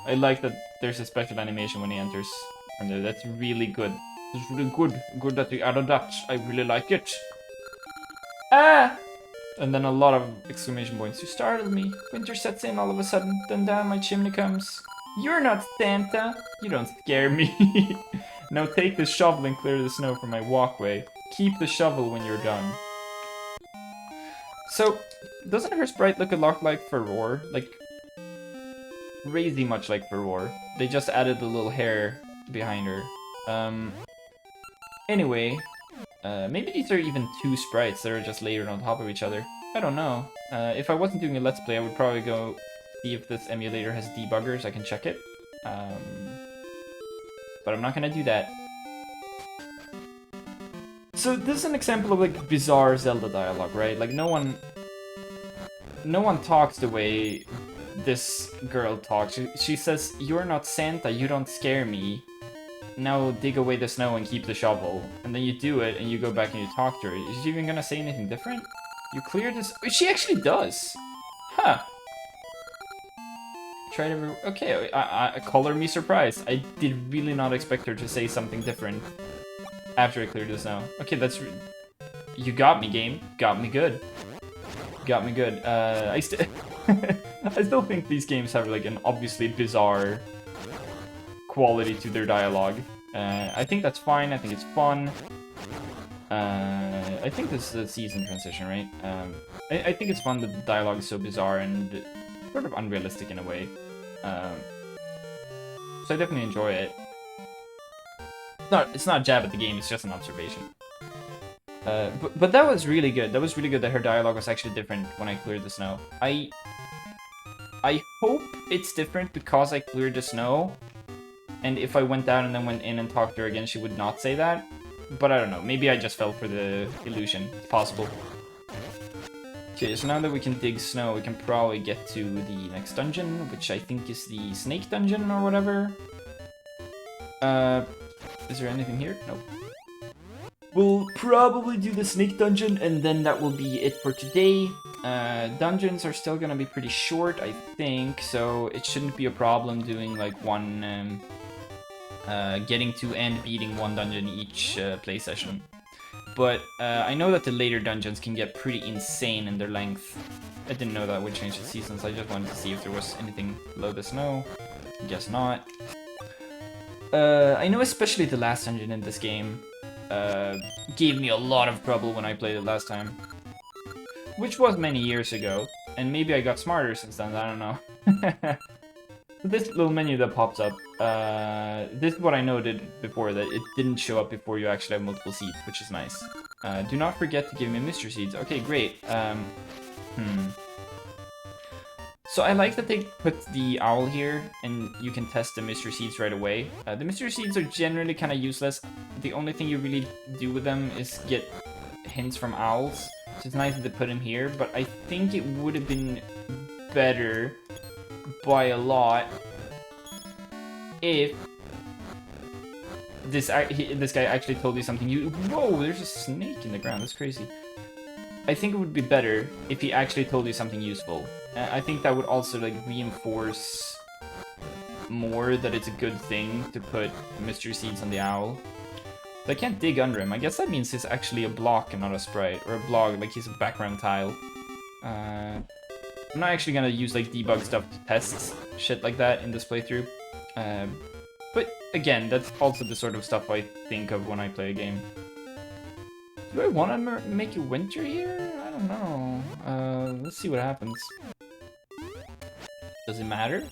Speaker 1: I like that there's a special animation when he enters from there. That's really good. It's really good. Good that you added that. I really like it. Ah! And then a lot of exclamation points. You startled me. Winter sets in all of a sudden. Then down my chimney comes. You're not Santa. You don't scare me. Now take the shovel and clear the snow from my walkway. Keep the shovel when you're done. So, doesn't her sprite look a lot like Furore? Like, crazy much like Furore. They just added the little hair behind her. Anyway, maybe these are even two sprites that are just layered on top of each other. I don't know. If I wasn't doing a Let's Play, I would probably go see if this emulator has debuggers. I can check it. But I'm not gonna do that. So this is an example of like bizarre Zelda dialogue, right? Like no one talks the way this girl talks. She says, "You're not Santa, you don't scare me. Now dig away the snow and keep the shovel." And then you do it and you go back and you talk to her. Is she even gonna say anything different? You clear this. She actually does. Huh. Try to. Okay, color me surprised. I did really not expect her to say something different after I cleared the snow. Okay, that's. You got me, game. Got me good. Got me good. I still think these games have like an obviously bizarre quality to their dialogue. I think that's fine. I think it's fun. I think this is a season transition, right? I think it's fun that the dialogue is so bizarre and sort of unrealistic in a way. So I definitely enjoy it. It's not a jab at the game, it's just an observation. But that was really good. That was really good that her dialogue was actually different when I cleared the snow. I hope it's different because I cleared the snow. And if I went down and then went in and talked to her again, she would not say that. But I don't know. Maybe I just fell for the illusion. It's possible. Okay, so now that we can dig snow, we can probably get to the next dungeon, which I think is the snake dungeon or whatever. Is there anything here? Nope. We'll probably do the snake dungeon, and then that will be it for today. Dungeons are still gonna be pretty short, I think, so it shouldn't be a problem doing like one, getting to and beating one dungeon each play session. But I know that the later dungeons can get pretty insane in their length. I didn't know that would change the seasons, I just wanted to see if there was anything below the snow. Guess not. I know especially the last dungeon in this game gave me a lot of trouble when I played it last time. Which was many years ago, and maybe I got smarter since then, I don't know. This little menu that pops up, this is what I noted before, that it didn't show up before you actually have multiple seeds, which is nice. Do not forget to give me mystery seeds. Okay, great. So I like that they put the owl here, and you can test the mystery seeds right away. The mystery seeds are generally kind of useless. The only thing you really do with them is get hints from owls. So it's nice that they put them here, but I think it would have been better by a lot if this guy actually told you something. Whoa, there's a snake in the ground. That's crazy. I think it would be better if he actually told you something useful. I think that would also like reinforce more that it's a good thing to put mystery seeds on the owl. So I can't dig under him. I guess that means he's actually a block and not a sprite, or a block, like he's a background tile. I'm not actually gonna use like debug stuff to test shit like that in this playthrough. But again, that's also the sort of stuff I think of when I play a game. Do I want to make it winter here? I don't know. Let's see what happens. Does it matter?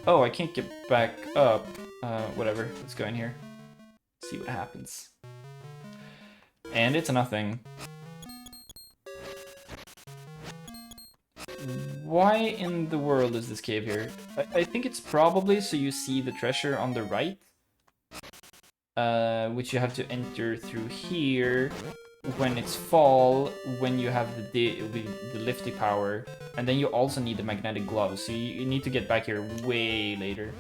Speaker 1: Oh, I can't get back up. Whatever. Let's go in here. See what happens. And it's nothing. Why in the world is this cave here? I think it's probably so you see the treasure on the right. Which you have to enter through here when it's fall, when you have the lifty power, and then you also need the magnetic gloves, so you need to get back here way later.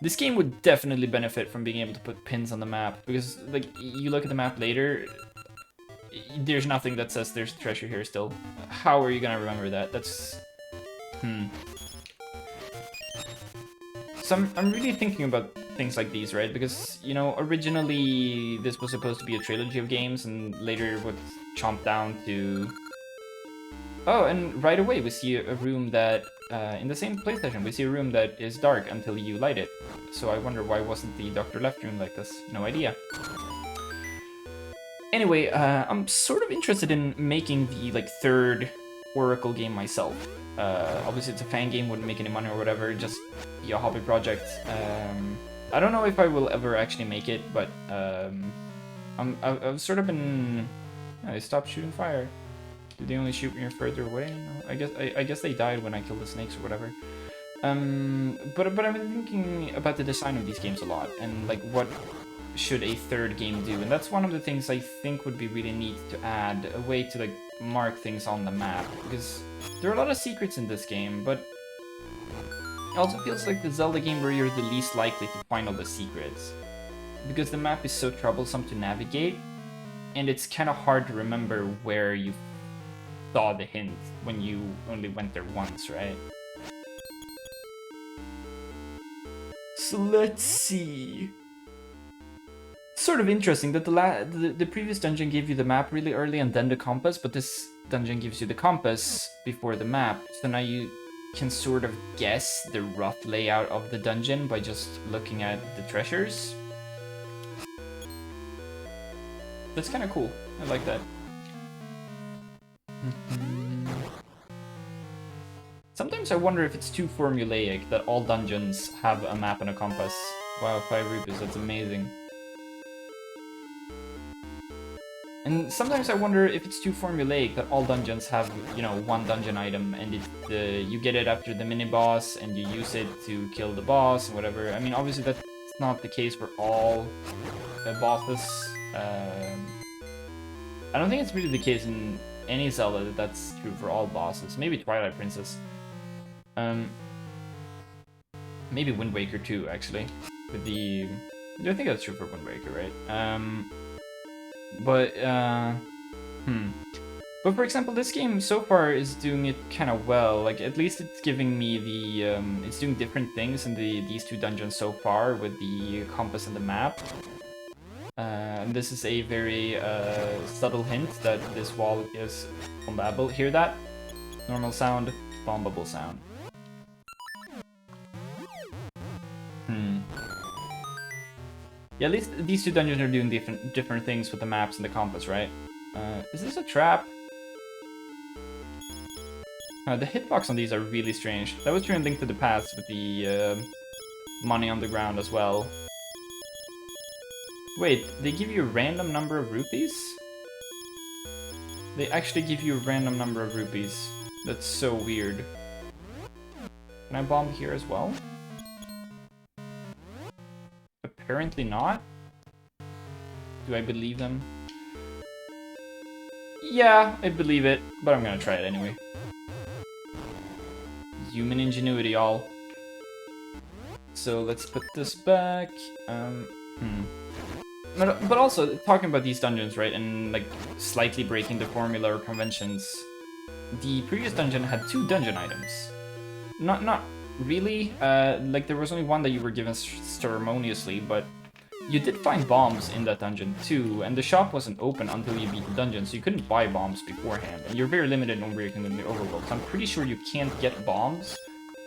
Speaker 1: This game would definitely benefit from being able to put pins on the map, because like you look at the map later, there's nothing that says there's treasure here still. How are you gonna remember that? That's... So I'm really thinking about things like these, right? Because, you know, originally this was supposed to be a trilogy of games, and later was chomped down to... Oh, and right away we see a room that, in the same PlayStation, we see a room that is dark until you light it. So I wonder why wasn't the Dr. Left room like this? No idea. Anyway, I'm sort of interested in making the, like, third Oracle game myself. Obviously it's a fan game, wouldn't make any money or whatever, just be a hobby project. I don't know if I will ever actually make it, but I've sort of been... I stopped shooting fire. Do they only shoot when you're further away? No, I guess they died when I killed the snakes or whatever. But I've been thinking about the design of these games a lot, and like what should a third game do, and that's one of the things I think would be really neat to add, a way to like mark things on the map, because there are a lot of secrets in this game, but it also feels like the Zelda game where you're the least likely to find all the secrets, because the map is so troublesome to navigate, and it's kind of hard to remember where you saw the hint when you only went there once, right? So let's see. Sort of interesting that the previous dungeon gave you the map really early and then the compass, but this dungeon gives you the compass before the map, so now you can sort of guess the rough layout of the dungeon by just looking at the treasures. That's kind of cool. I like that. Sometimes I wonder if it's too formulaic that all dungeons have a map and a compass. Wow, 5 rupees, that's amazing. And sometimes I wonder if it's too formulaic that all dungeons have, you know, one dungeon item and you get it after the mini-boss and you use it to kill the boss and whatever. I mean, obviously that's not the case for all bosses. I don't think it's really the case in any Zelda that that's true for all bosses. Maybe Twilight Princess. Maybe Wind Waker too, actually. With the... I think that's true for Wind Waker, right? But for example, this game so far is doing it kind of well. Like, at least it's giving me the... it's doing different things in these two dungeons so far with the compass and the map. And this is a very subtle hint that this wall is bombable. Hear that? Normal sound, bombable sound. Yeah, at least these two dungeons are doing different things with the maps and the compass, right? Is this a trap? The hitbox on these are really strange. That was true in Link to the Past with the money on the ground as well. Wait, they give you a random number of rupees? They actually give you a random number of rupees. That's so weird. Can I bomb here as well? Apparently not. Do I believe them? Yeah, I believe it, but I'm gonna try it anyway. Human ingenuity, all. So let's put this back. But also, talking about these dungeons, right, and like slightly breaking the formula or conventions, the previous dungeon had 2 dungeon items. Not really, like there was only one that you were given ceremoniously, but you did find bombs in that dungeon too, and the shop wasn't open until you beat the dungeon, so you couldn't buy bombs beforehand, and you're very limited on where you can go in the overworld, so I'm pretty sure you can't get bombs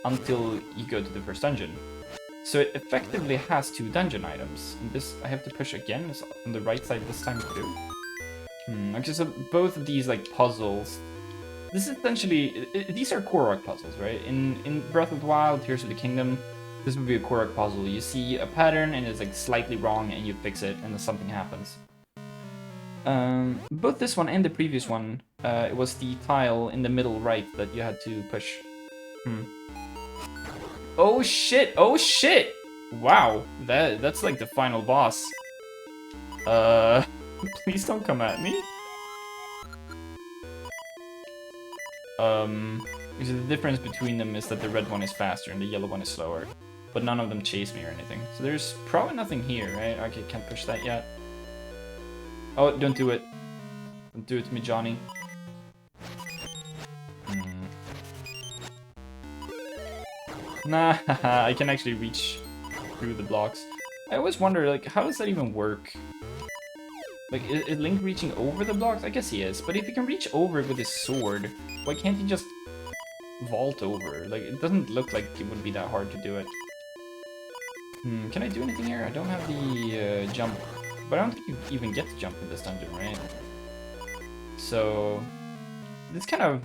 Speaker 1: until you go to the first dungeon. So it effectively has 2 dungeon items, and this I have to push again, it's on the right side this time too. Okay, so both of these like puzzles, this is essentially, these are Korok puzzles, right? In Breath of the Wild, Tears of the Kingdom, this would be a Korok puzzle. You see a pattern and it's like slightly wrong and you fix it and then something happens. Both this one and the previous one, it was the tile in the middle right that you had to push. Oh shit! Oh shit! Wow, that's like the final boss. Please don't come at me. Because the difference between them is that the red one is faster and the yellow one is slower. But none of them chase me or anything. So there's probably nothing here, right? Okay, can't push that yet. Oh, don't do it. Don't do it to me, Johnny. Nah, I can actually reach through the blocks. I always wonder, like, how does that even work? Like, is Link reaching over the blocks? I guess he is. But if he can reach over it with his sword, why can't he just vault over? Like, it doesn't look like it would be that hard to do it. Can I do anything here? I don't have the jump. But I don't think you even get to jump in this dungeon, right? So, it's kind of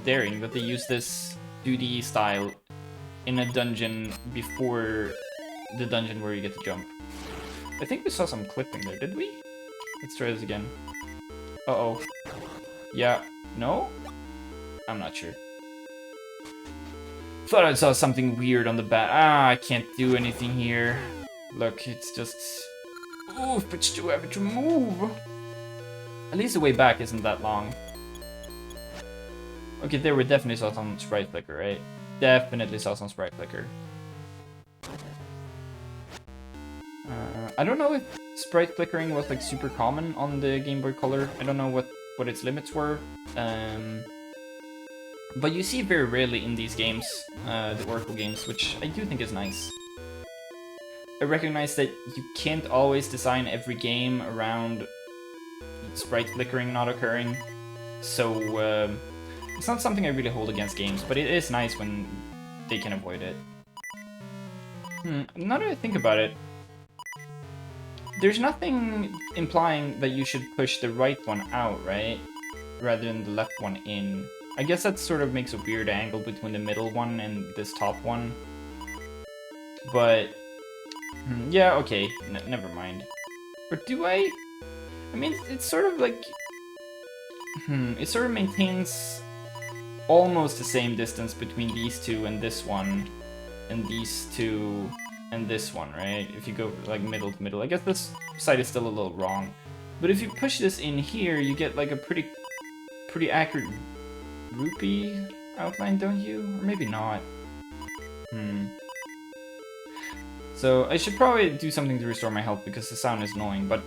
Speaker 1: daring that they use this 2D style in a dungeon before the dungeon where you get to jump. I think we saw some clipping there, did we? Let's try this again. Uh-oh. Yeah. No? I'm not sure. Thought I saw something weird on the back. Ah, I can't do anything here. Look, it's just... Oof, it's too heavy to move. At least the way back isn't that long. Okay, there we definitely saw some sprite flicker, right? Definitely saw some sprite flicker. I don't know if sprite flickering was like super common on the Game Boy Color. I don't know what its limits were. But you see it very rarely in these games, the Oracle games, which I do think is nice. I recognize that you can't always design every game around sprite flickering not occurring. So it's not something I really hold against games, but it is nice when they can avoid it. Now that I think about it, there's nothing implying that you should push the right one out, right? Rather than the left one in. I guess that sort of makes a weird angle between the middle one and this top one. But, yeah, okay, never mind. Or do I? I mean, it's sort of like... it sort of maintains almost the same distance between these two and this one, and these two and this one, right? If you go like middle to middle. I guess this side is still a little wrong. But if you push this in here, you get like a pretty accurate rupee outline, don't you? Or maybe not. So I should probably do something to restore my health because the sound is annoying, but...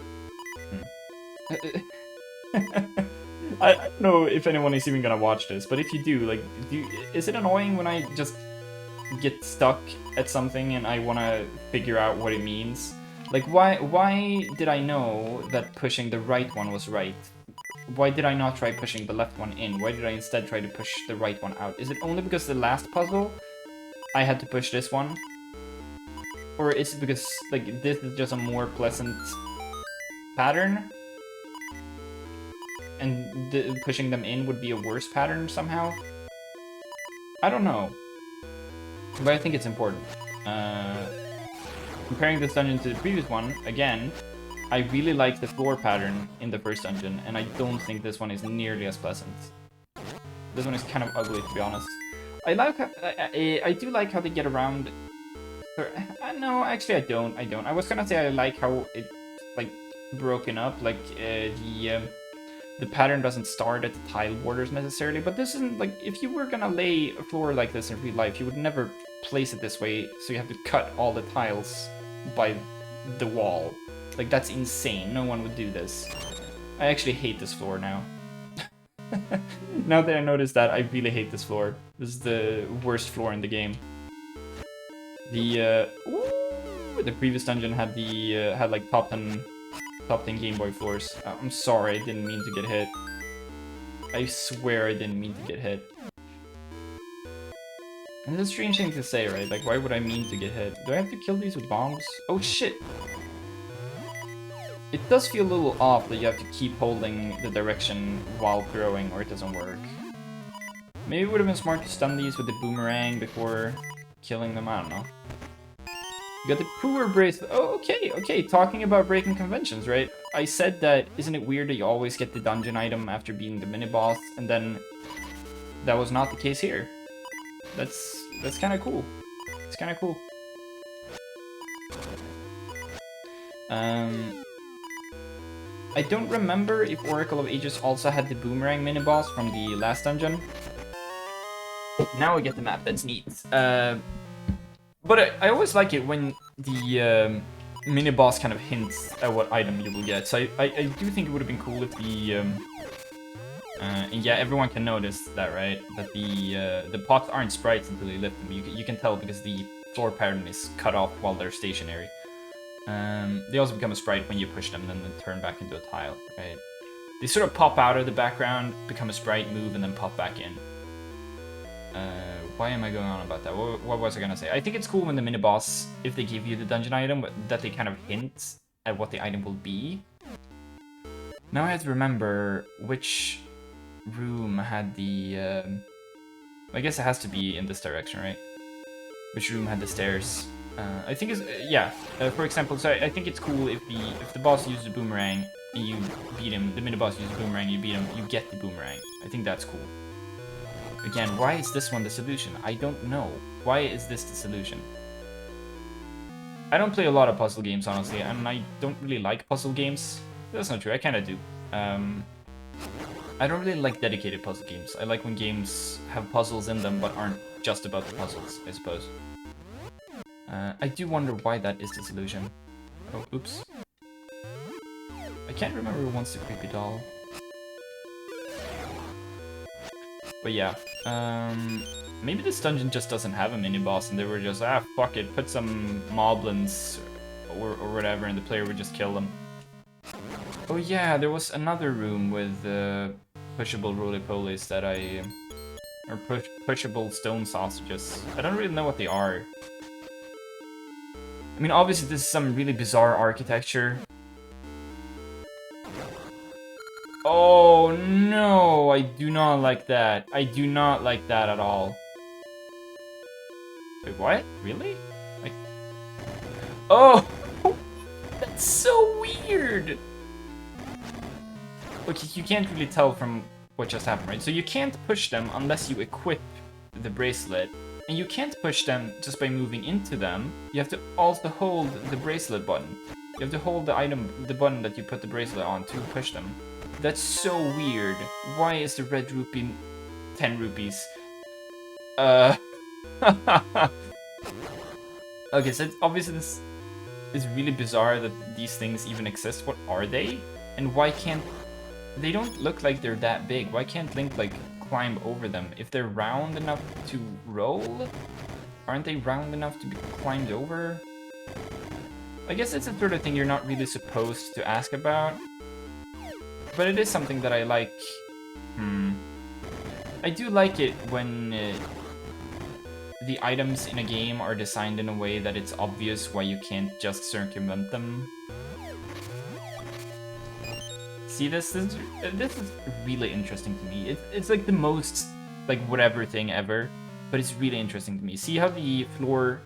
Speaker 1: I don't know if anyone is even gonna watch this, but if you do, like, is it annoying when I just get stuck at something and I wanna figure out what it means? Like, why did I know that pushing the right one was right? Why did I not try pushing the left one in? Why did I instead try to push the right one out? Is it only because the last puzzle I had to push this one? Or is it because, like, this is just a more pleasant pattern? And pushing them in would be a worse pattern somehow? I don't know. But I think it's important. Comparing this dungeon to the previous one, again, I really like the floor pattern in the first dungeon, and I don't think this one is nearly as pleasant. This one is kind of ugly, to be honest. I like how, I do like how they get around... no, actually I don't. I was gonna say I like how it's, like, broken up, like, the pattern doesn't start at the tile borders necessarily, but this isn't, like, if you were gonna lay a floor like this in real life, you would never place it this way, so you have to cut all the tiles by the wall. Like, that's insane. No one would do this. I actually hate this floor now. Now that I noticed that, I really hate this floor. This is the worst floor in the game. The previous dungeon had had like top 10 Game Boy floors. I'm sorry, I didn't mean to get hit. I swear I didn't mean to get hit. And it's a strange thing to say, right? Like, why would I mean to get hit? Do I have to kill these with bombs? Oh shit! It does feel a little off that you have to keep holding the direction while throwing, or it doesn't work. Maybe it would have been smart to stun these with the boomerang before killing them, I don't know. You got the poor bracelet. Oh, okay, talking about breaking conventions, right? I said that, isn't it weird that you always get the dungeon item after beating the mini-boss, and then that was not the case here. That's kind of cool. It's kind of cool. I don't remember if Oracle of Ages also had the boomerang mini-boss from the last dungeon. Now we get the map, that's neat. But I always like it when the mini-boss kind of hints at what item you will get. So I do think it would have been cool if the... and yeah, everyone can notice that, right? That the pots aren't sprites until you lift them. You can tell because the floor pattern is cut off while they're stationary. They also become a sprite when you push them, then they turn back into a tile, right? They sort of pop out of the background, become a sprite, move, and then pop back in. Why am I going on about that? What was I gonna say? I think it's cool when the mini-boss, if they give you the dungeon item, that they kind of hint at what the item will be. Now I have to remember which room had the... I guess it has to be in this direction, right? Which room had the stairs? I think it's... yeah, for example, so I think it's cool if the boss uses a boomerang and you beat him, the mini-boss uses a boomerang, you beat him, you get the boomerang. I think that's cool. Again, why is this one the solution? I don't know. Why is this the solution? I don't play a lot of puzzle games, honestly, and I don't really like puzzle games. That's not true, I kinda do. I don't really like dedicated puzzle games. I like when games have puzzles in them but aren't just about the puzzles, I suppose. I do wonder why that is the solution. Oh, oops. I can't remember who wants the creepy doll. But yeah, maybe this dungeon just doesn't have a mini-boss and they were just, ah, fuck it, put some moblins or whatever and the player would just kill them. Oh yeah, there was another room with pushable roly-polies that I... Or pushable stone sausages. I don't really know what they are. I mean, obviously this is some really bizarre architecture. Oh no, I do not like that. I do not like that at all. Wait, what? Really? Like... Oh! That's so weird! Look, you can't really tell from what just happened, right? So you can't push them unless you equip the bracelet. And you can't push them just by moving into them. You have to also hold the bracelet button. You have to hold the button that you put the bracelet on to push them. That's so weird. Why is the red rupee 10 rupees? Okay, so obviously this is really bizarre that these things even exist. What are they? And why can't... They don't look like they're that big. Why can't Link, like, climb over them? If they're round enough to roll, aren't they round enough to be climbed over? I guess it's the sort of thing you're not really supposed to ask about. But it is something that I like. I do like it when the items in a game are designed in a way that it's obvious why you can't just circumvent them. See this? This is really interesting to me. It's like the most, like, whatever thing ever, but it's really interesting to me. See how the floor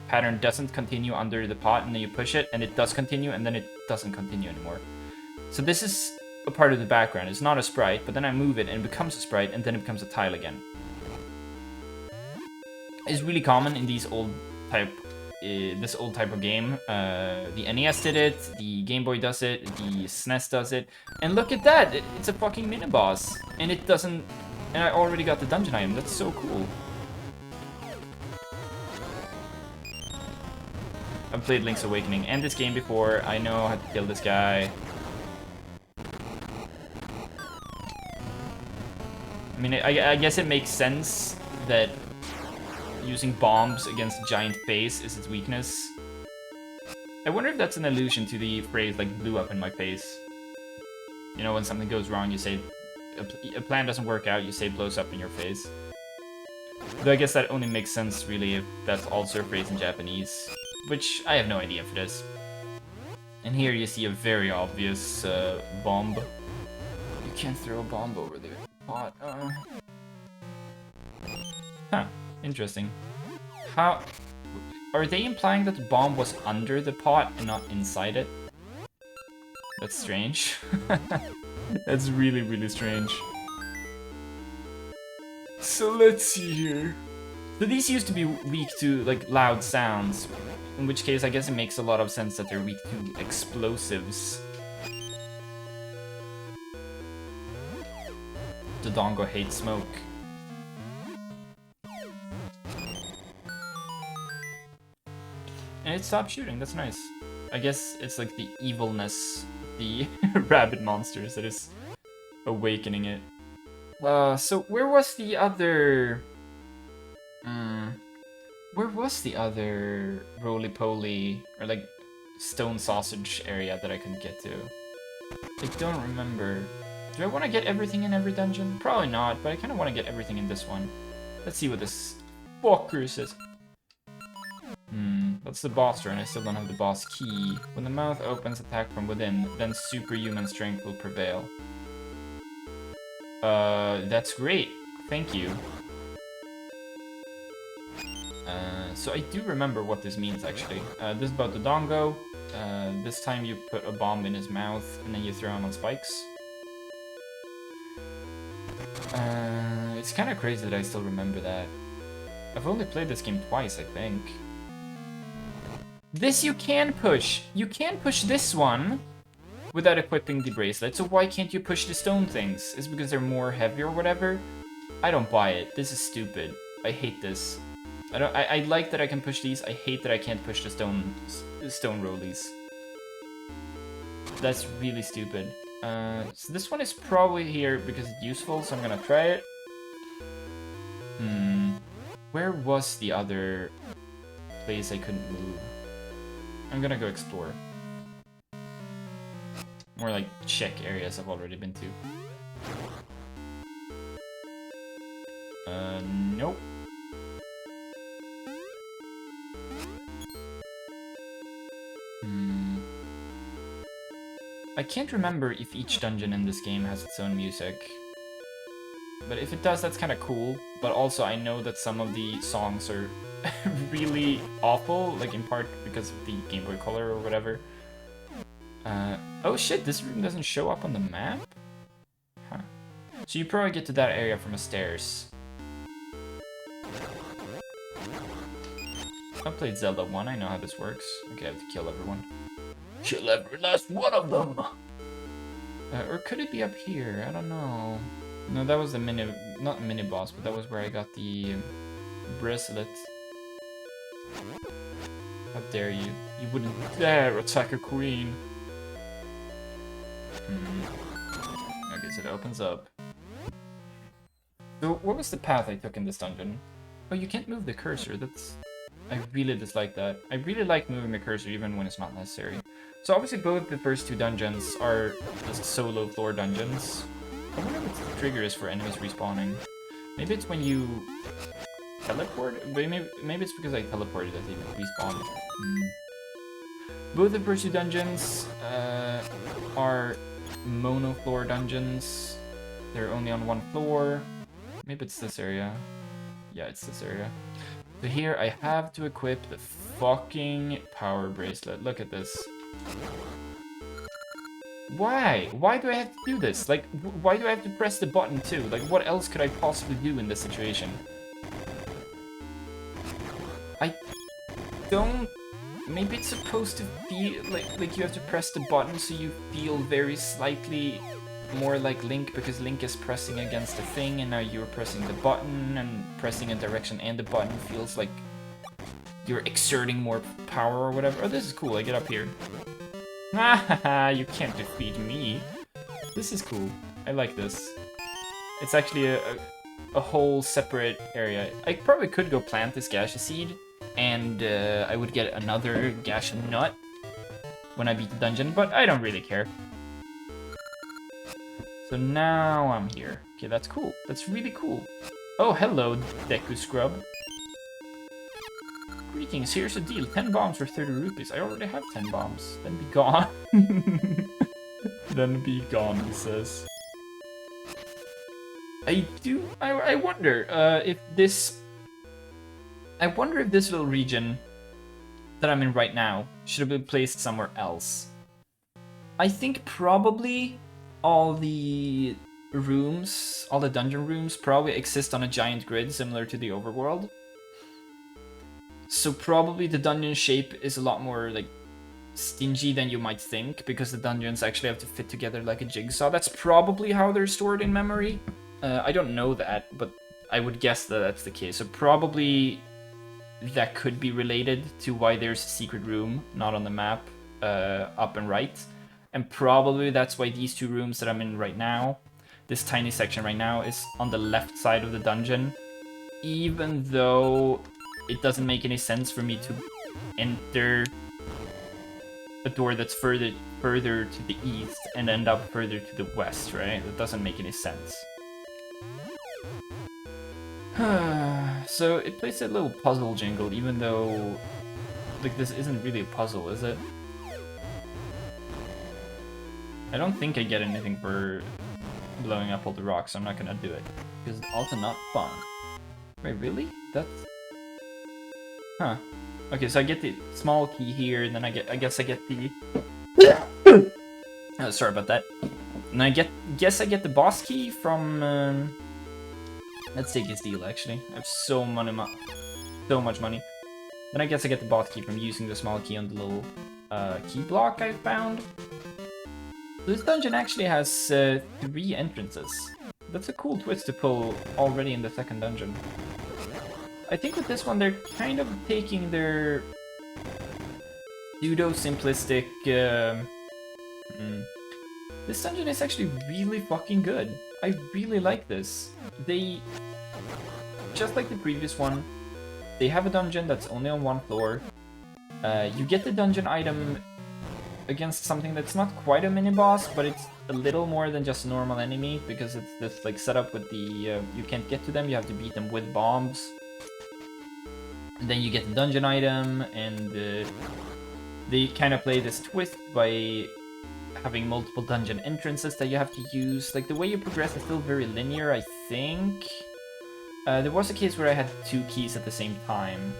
Speaker 1: pattern doesn't continue under the pot, and then you push it, and it does continue, and then it doesn't continue anymore. So this is a part of the background. It's not a sprite, but then I move it, and it becomes a sprite, and then it becomes a tile again. It's really common in these old type... this old type of game. The NES did it, the Game Boy does it, the SNES does it, and look at that! It's a fucking mini-boss, and it doesn't... And I already got the dungeon item, that's so cool. I've played Link's Awakening and this game before, I know how to kill this guy. I mean, I guess it makes sense that using bombs against a giant face is its weakness. I wonder if that's an allusion to the phrase, like, blew up in my face. You know, when something goes wrong, you say, a plan doesn't work out, you say blows up in your face. Though I guess that only makes sense, really, if that's also a phrase in Japanese. Which, I have no idea if it is. And here you see a very obvious bomb. You can't throw a bomb over the pot. Huh. Interesting. How... Are they implying that the bomb was under the pot and not inside it? That's strange. That's really, really strange. So let's see here. So these used to be weak to, like, loud sounds. In which case, I guess it makes a lot of sense that they're weak to explosives. The Dongo hates smoke. And it stopped shooting, that's nice. I guess it's like the evilness, the rabbit monsters that is awakening it. So where was the other... where was the other roly-poly, or like stone sausage area that I couldn't get to? I don't remember. Do I want to get everything in every dungeon? Probably not, but I kind of want to get everything in this one. Let's see what this fucker says. That's the boss turn, I still don't have the boss key. When the mouth opens, attack from within, then superhuman strength will prevail. That's great. Thank you. So I do remember what this means, actually. This is about the Dongo. This time you put a bomb in his mouth, and then you throw him on spikes. It's kind of crazy that I still remember that. I've only played this game twice, I think. This you can push! You can push this one without equipping the bracelet, so why can't you push the stone things? Is it because they're more heavy or whatever? I don't buy it. This is stupid. I hate this. I like that I can push these. I hate that I can't push the stone rollies. That's really stupid. So this one is probably here because it's useful, so I'm gonna try it. Where was the other place I couldn't move? I'm gonna go explore. More like check areas I've already been to. Nope. I can't remember if each dungeon in this game has its own music. But if it does, that's kind of cool. But also, I know that some of the songs are really awful, like in part because of the Game Boy Color or whatever. Oh shit, this room doesn't show up on the map? Huh. So you probably get to that area from the stairs. I played Zelda 1, I know how this works. Okay, I have to kill everyone. Kill every last one of them! Or could it be up here? I don't know. No, that was the not mini boss, but that was where I got the bracelet. How dare you? You wouldn't dare attack a queen. Okay, so it opens up. So, what was the path I took in this dungeon? Oh, you can't move the cursor. I really dislike that. I really like moving the cursor even when it's not necessary. So obviously both the first two dungeons are just solo floor dungeons. I wonder what the trigger is for enemies respawning. Maybe it's when you teleport? Maybe it's because I teleported that they respawn. Both the first two dungeons are mono floor dungeons. They're only on one floor. Maybe it's this area. Yeah, it's this area. So here I have to equip the fucking power bracelet. Look at this. Why? Why do I have to do this? Like, why do I have to press the button too? Like, what else could I possibly do in this situation? I don't... Maybe it's supposed to feel like you have to press the button so you feel very slightly more like Link, because Link is pressing against the thing and now you're pressing the button, and pressing a direction and the button feels like you're exerting more power or whatever. Oh, this is cool. I get up here. Ah, you can't defeat me. This is cool. I like this. It's actually a whole separate area. I probably could go plant this gaseous seed, and I would get another gaseous nut when I beat the dungeon, but I don't really care. So now I'm here. Okay, that's cool. That's really cool. Oh, hello, Deku Scrub. Greetings, here's a deal. 10 bombs for 30 rupees. I already have 10 bombs. Then be gone. Then be gone, he says. I wonder if this... I wonder if this little region that I'm in right now should have been placed somewhere else. I think probably all the rooms, all the dungeon rooms probably exist on a giant grid similar to the overworld. So probably the dungeon shape is a lot more like stingy than you might think, because the dungeons actually have to fit together like a jigsaw. That's probably how they're stored in memory. I don't know that, but I would guess that that's the case. So probably that could be related to why there's a secret room not on the map up and right. And probably that's why these two rooms that I'm in right now, this tiny section right now, is on the left side of the dungeon. Even though it doesn't make any sense for me to enter a door that's further to the east and end up further to the west, right? That doesn't make any sense. So it plays a little puzzle jingle, even though like this isn't really a puzzle, is it? I don't think I get anything for blowing up all the rocks, so I'm not gonna do it. Because it's also not fun. Wait, really? That's... Huh. Okay, so I get the small key here, and then I guess I get the... Oh, sorry about that. And I guess I get the boss key from... Let's take this deal, actually. I have so much money. Then I guess I get the boss key from using the small key on the little key block I found. This dungeon actually has 3 entrances. That's a cool twist to pull already in the second dungeon. I think with this one they're kind of taking their pseudo-simplistic... This dungeon is actually really fucking good. I really like this. They... Just like the previous one, they have a dungeon that's only on one floor. You get the dungeon item against something that's not quite a mini-boss, but it's a little more than just a normal enemy, because it's this like setup with the you can't get to them, you have to beat them with bombs. And then you get the dungeon item, and they kind of play this twist by having multiple dungeon entrances that you have to use. Like, the way you progress is still very linear, I think. There was a case where I had 2 keys at the same time.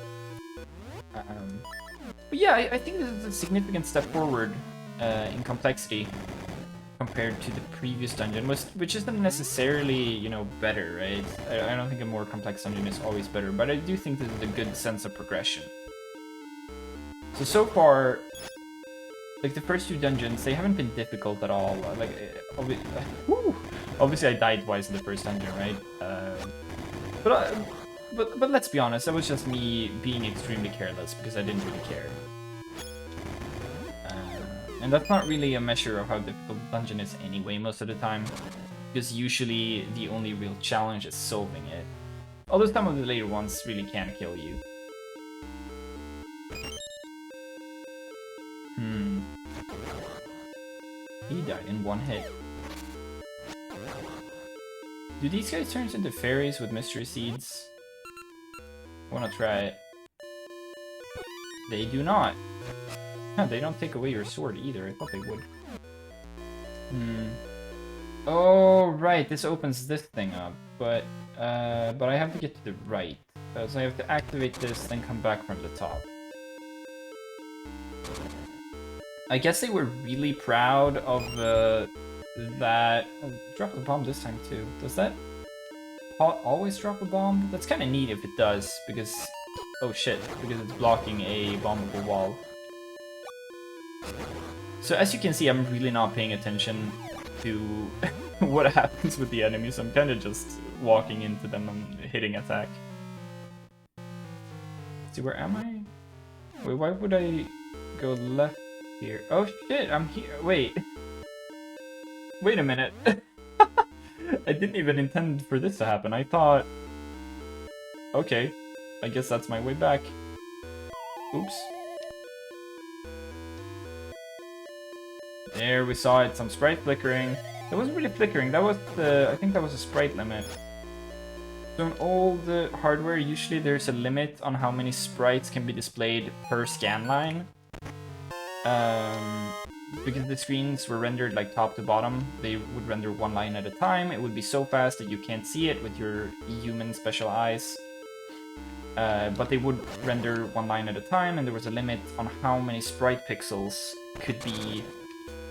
Speaker 1: But yeah, I think this is a significant step forward in complexity compared to the previous dungeon, which isn't necessarily, you know, better, right? I don't think a more complex dungeon is always better, but I do think this is a good sense of progression. So far, like, the first 2 dungeons, they haven't been difficult at all. Like, obviously I died twice in the first dungeon, right? But let's be honest, that was just me being extremely careless, because I didn't really care. And that's not really a measure of how difficult the dungeon is anyway, most of the time. Because usually the only real challenge is solving it. Although some of the later ones really can kill you. He died in 1 hit. Do these guys turn into fairies with mystery seeds? I wanna try it. They do not. Huh, they don't take away your sword either. I thought they would. Oh, right. This opens this thing up. But I have to get to the right. So I have to activate this, then come back from the top. I guess they were really proud of that. Oh, drop the bomb this time too. Does that pot always drop a bomb? That's kind of neat if it does, because... Oh shit, because it's blocking a bombable wall. So as you can see, I'm really not paying attention to what happens with the enemies. I'm kind of just walking into them and hitting attack. See, where am I? Wait, why would I go left here? Oh shit, I'm here. Wait. Wait a minute. I didn't even intend for this to happen. I thought... Okay, I guess that's my way back. Oops. There, we saw it, some sprite flickering. That wasn't really flickering, that was the... I think that was a sprite limit. So in all the hardware, usually there's a limit on how many sprites can be displayed per scan line. Because the screens were rendered like top to bottom, they would render 1 line at a time. It would be so fast that you can't see it with your human special eyes. But they would render 1 line at a time, and there was a limit on how many sprite pixels could be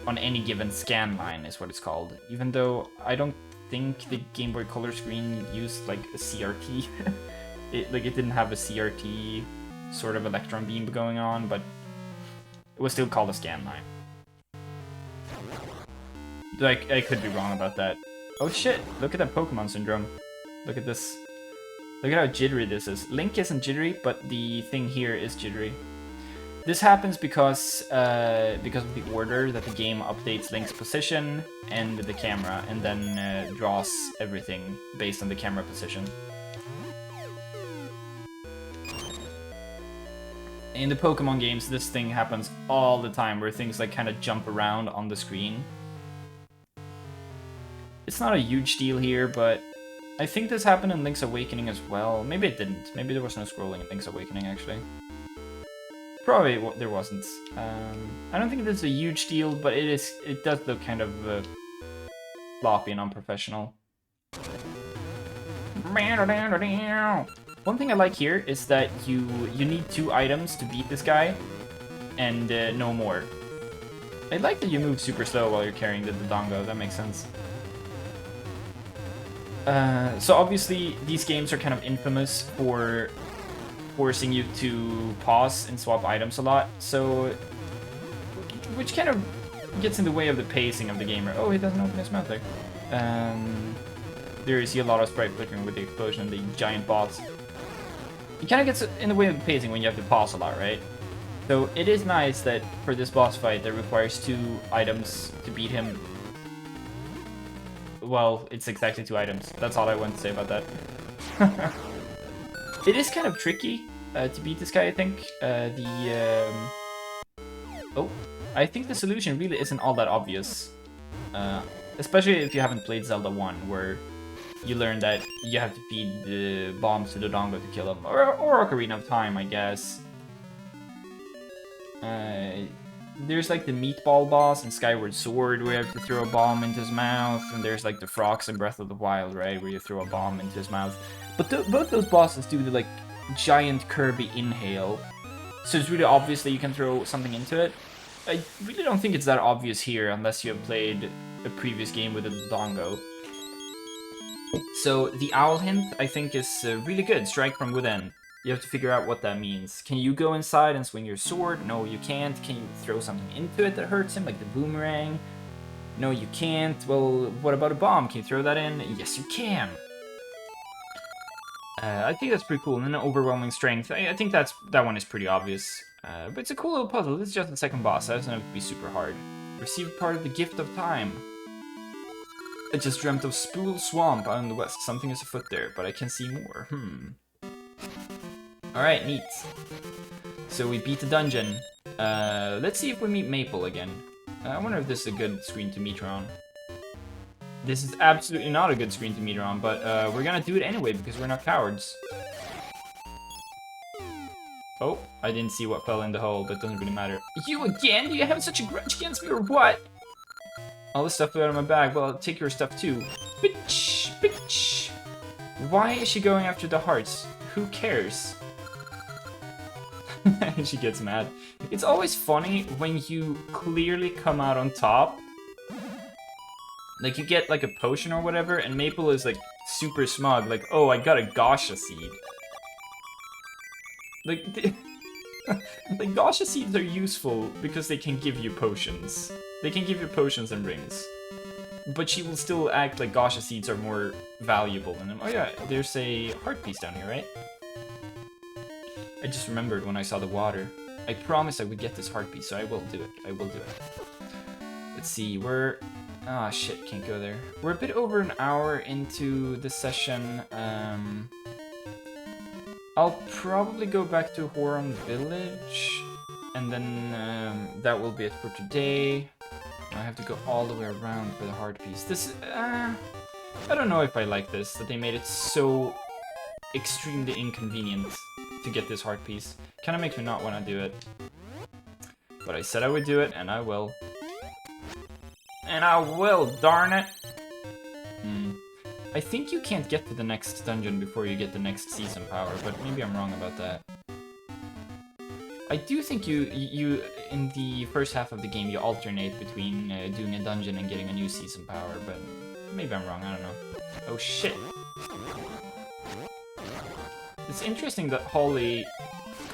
Speaker 1: on any given scan line, is what it's called. Even though I don't think the Game Boy Color screen used like a CRT. it didn't have a CRT sort of electron beam going on, but it was still called a scan line. Like, I could be wrong about that. Oh shit, look at that Pokemon syndrome. Look at this. Look at how jittery this is. Link isn't jittery, but the thing here is jittery. This happens because of the order that the game updates Link's position and the camera, and then draws everything based on the camera position. In the Pokemon games, this thing happens all the time, where things like kind of jump around on the screen. It's not a huge deal here, but I think this happened in Link's Awakening as well. Maybe it didn't. Maybe there was no scrolling in Link's Awakening, actually. Probably there wasn't. I don't think this is a huge deal, but it does look kind of floppy and unprofessional. One thing I like here is that you need 2 items to beat this guy, and no more. I like that you move super slow while you're carrying the Dodongo. That makes sense. So obviously these games are kind of infamous for forcing you to pause and swap items a lot, so which kind of gets in the way of the pacing of the game. Oh, he doesn't open his mouth there. There you see a lot of sprite flickering with the explosion and the giant boss. It kind of gets in the way of the pacing when you have to pause a lot, right? So it is nice that for this boss fight that requires 2 items to beat him. Well, it's exactly 2 items. That's all I want to say about that. It is kind of tricky to beat this guy, I think. Oh, I think the solution really isn't all that obvious. Especially if you haven't played Zelda 1, where you learn that you have to feed the bombs to the Dongo to kill him. Or Ocarina of Time, I guess. There's like the meatball boss in Skyward Sword where you have to throw a bomb into his mouth, and there's like the frogs in Breath of the Wild, right, where you throw a bomb into his mouth. But both those bosses do the like giant Kirby inhale, so it's really obvious that you can throw something into it. I really don't think it's that obvious here unless you have played a previous game with a Dongo. So the owl hint I think is really good. Strike from within. You have to figure out what that means. Can you go inside and swing your sword? No, you can't. Can you throw something into it that hurts him, like the boomerang? No, you can't. Well, what about a bomb? Can you throw that in? Yes, you can. I think that's pretty cool. And then overwhelming strength. I think that one is pretty obvious. But it's a cool little puzzle. This is just the second boss. That doesn't have to be super hard. Receive part of the gift of time. I just dreamt of Spool Swamp out in the west. Something is afoot there, but I can see more. Alright, neat. So we beat the dungeon. Let's see if we meet Maple again. I wonder if this is a good screen to meet her on. This is absolutely not a good screen to meet her on, but we're gonna do it anyway because we're not cowards. Oh, I didn't see what fell in the hole, but it doesn't really matter. You again? Do you have such a grudge against me or what? All the stuff flew out of my bag. Well, I'll take your stuff too. Bitch! Bitch! Why is she going after the hearts? Who cares? She gets mad. It's always funny when you clearly come out on top. Like, you get, like, a potion or whatever, and Maple is, like, super smug. Like, oh, I got a Gasha seed. Like, like, Gasha seeds are useful because they can give you potions. They can give you potions and rings. But she will still act like Gasha seeds are more valuable than them. Oh yeah, there's a heart piece down here, right? I just remembered when I saw the water. I promised I would get this heart piece, so I will do it. I will do it. Let's see, we're... Ah, shit, can't go there. We're a bit over an hour into the session. I'll probably go back to Horon Village, and then that will be it for today. I have to go all the way around for the heart piece. This is... I don't know if I like this, that they made it so extremely inconvenient to get this heart piece. Kinda makes me not want to do it. But I said I would do it, and I will. And I will, darn it! I think you can't get to the next dungeon before you get the next season power, but maybe I'm wrong about that. I do think you in the first half of the game, you alternate between doing a dungeon and getting a new season power, but maybe I'm wrong, I don't know. Oh shit! It's interesting that Holly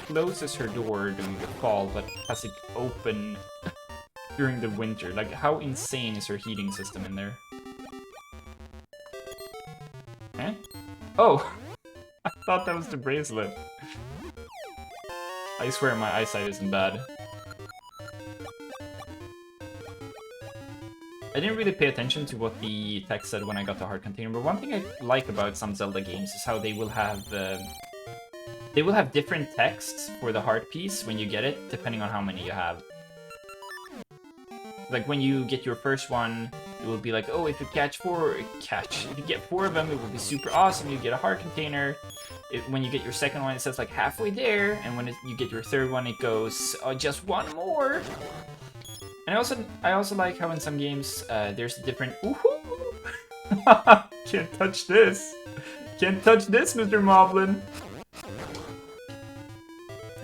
Speaker 1: closes her door during the fall, but has it open during the winter. Like, how insane is her heating system in there? Eh? Oh! I thought that was the bracelet. I swear my eyesight isn't bad. I didn't really pay attention to what the text said when I got the heart container, but one thing I like about some Zelda games is how they will have different texts for the heart piece when you get it, depending on how many you have. Like, when you get your first one, it will be like, oh, if you if you get 4 of them, it will be super awesome, you get a heart container. When you get your second one, it says like halfway there, and when you get your third one, it goes, oh, just one more. And I also like how in some games, there's a different, woohoo! Can't touch this. Can't touch this, Mr. Moblin.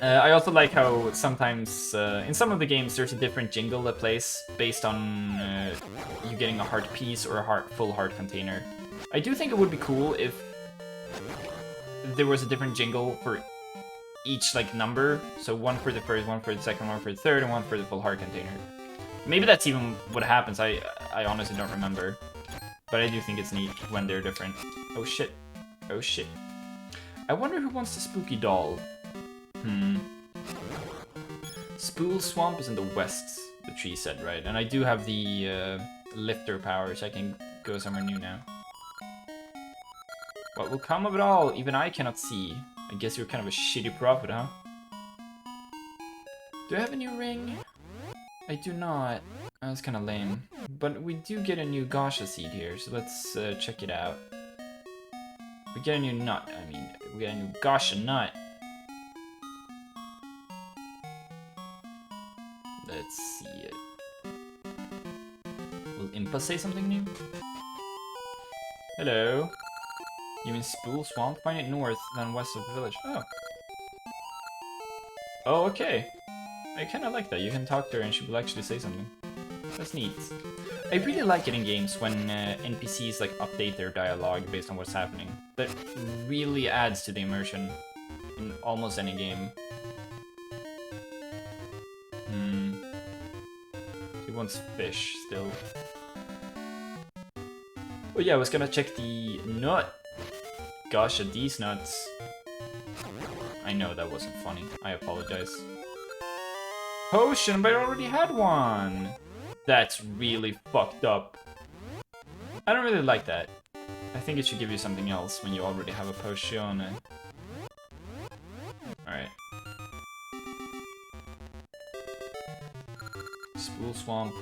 Speaker 1: I also like how sometimes, in some of the games, there's a different jingle that plays based on you getting a heart piece or a full heart container. I do think it would be cool if there was a different jingle for each, like, number. So one for the first, one for the second, one for the third, and one for the full heart container. Maybe that's even what happens, I honestly don't remember. But I do think it's neat when they're different. Oh shit. Oh shit. I wonder who wants the spooky doll. Spool Swamp is in the west, the tree said, right? And I do have the lifter power, so I can go somewhere new now. What will come of it all? Even I cannot see. I guess you're kind of a shitty prophet, huh? Do I have a new ring? I do not. Oh, that's kind of lame. But we do get a new Gasha seed here, so let's check it out. We get a new nut, we get a new Gasha nut. Let's see it. Will Impa say something new? Hello. You mean Spool Swamp? Find it north, then west of the village. Oh. Oh, okay. I kinda like that. You can talk to her and she will actually say something. That's neat. I really like it in games when NPCs like update their dialogue based on what's happening. That really adds to the immersion in almost any game. He wants fish still. Oh yeah, I was gonna check the nut. Gosh, these nuts. I know that wasn't funny. I apologize. Potion, but I already had one! That's really fucked up. I don't really like that. I think it should give you something else when you already have a potion. Alright. Spool Swamp.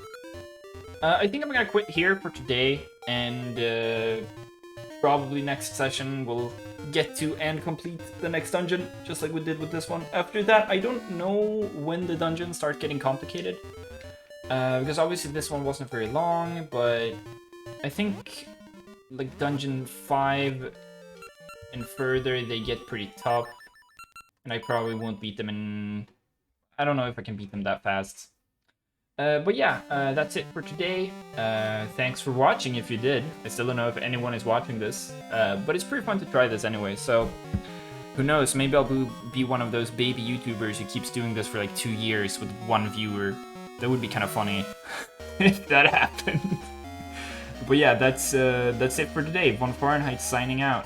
Speaker 1: I think I'm gonna quit here for today, and probably next session we'll get to and complete the next dungeon, just like we did with this one. After that, I don't know when the dungeons start getting complicated, because obviously this one wasn't very long, but I think like dungeon 5 and further, they get pretty tough, and I probably won't beat them in... I don't know if I can beat them that fast. But yeah, that's it for today. Thanks for watching if you did. I still don't know if anyone is watching this, but it's pretty fun to try this anyway, so who knows, maybe I'll be one of those baby YouTubers who keeps doing this for like 2 years with 1 viewer. That would be kind of funny if that happened. But yeah, that's it for today. Von Fahrenheit signing out.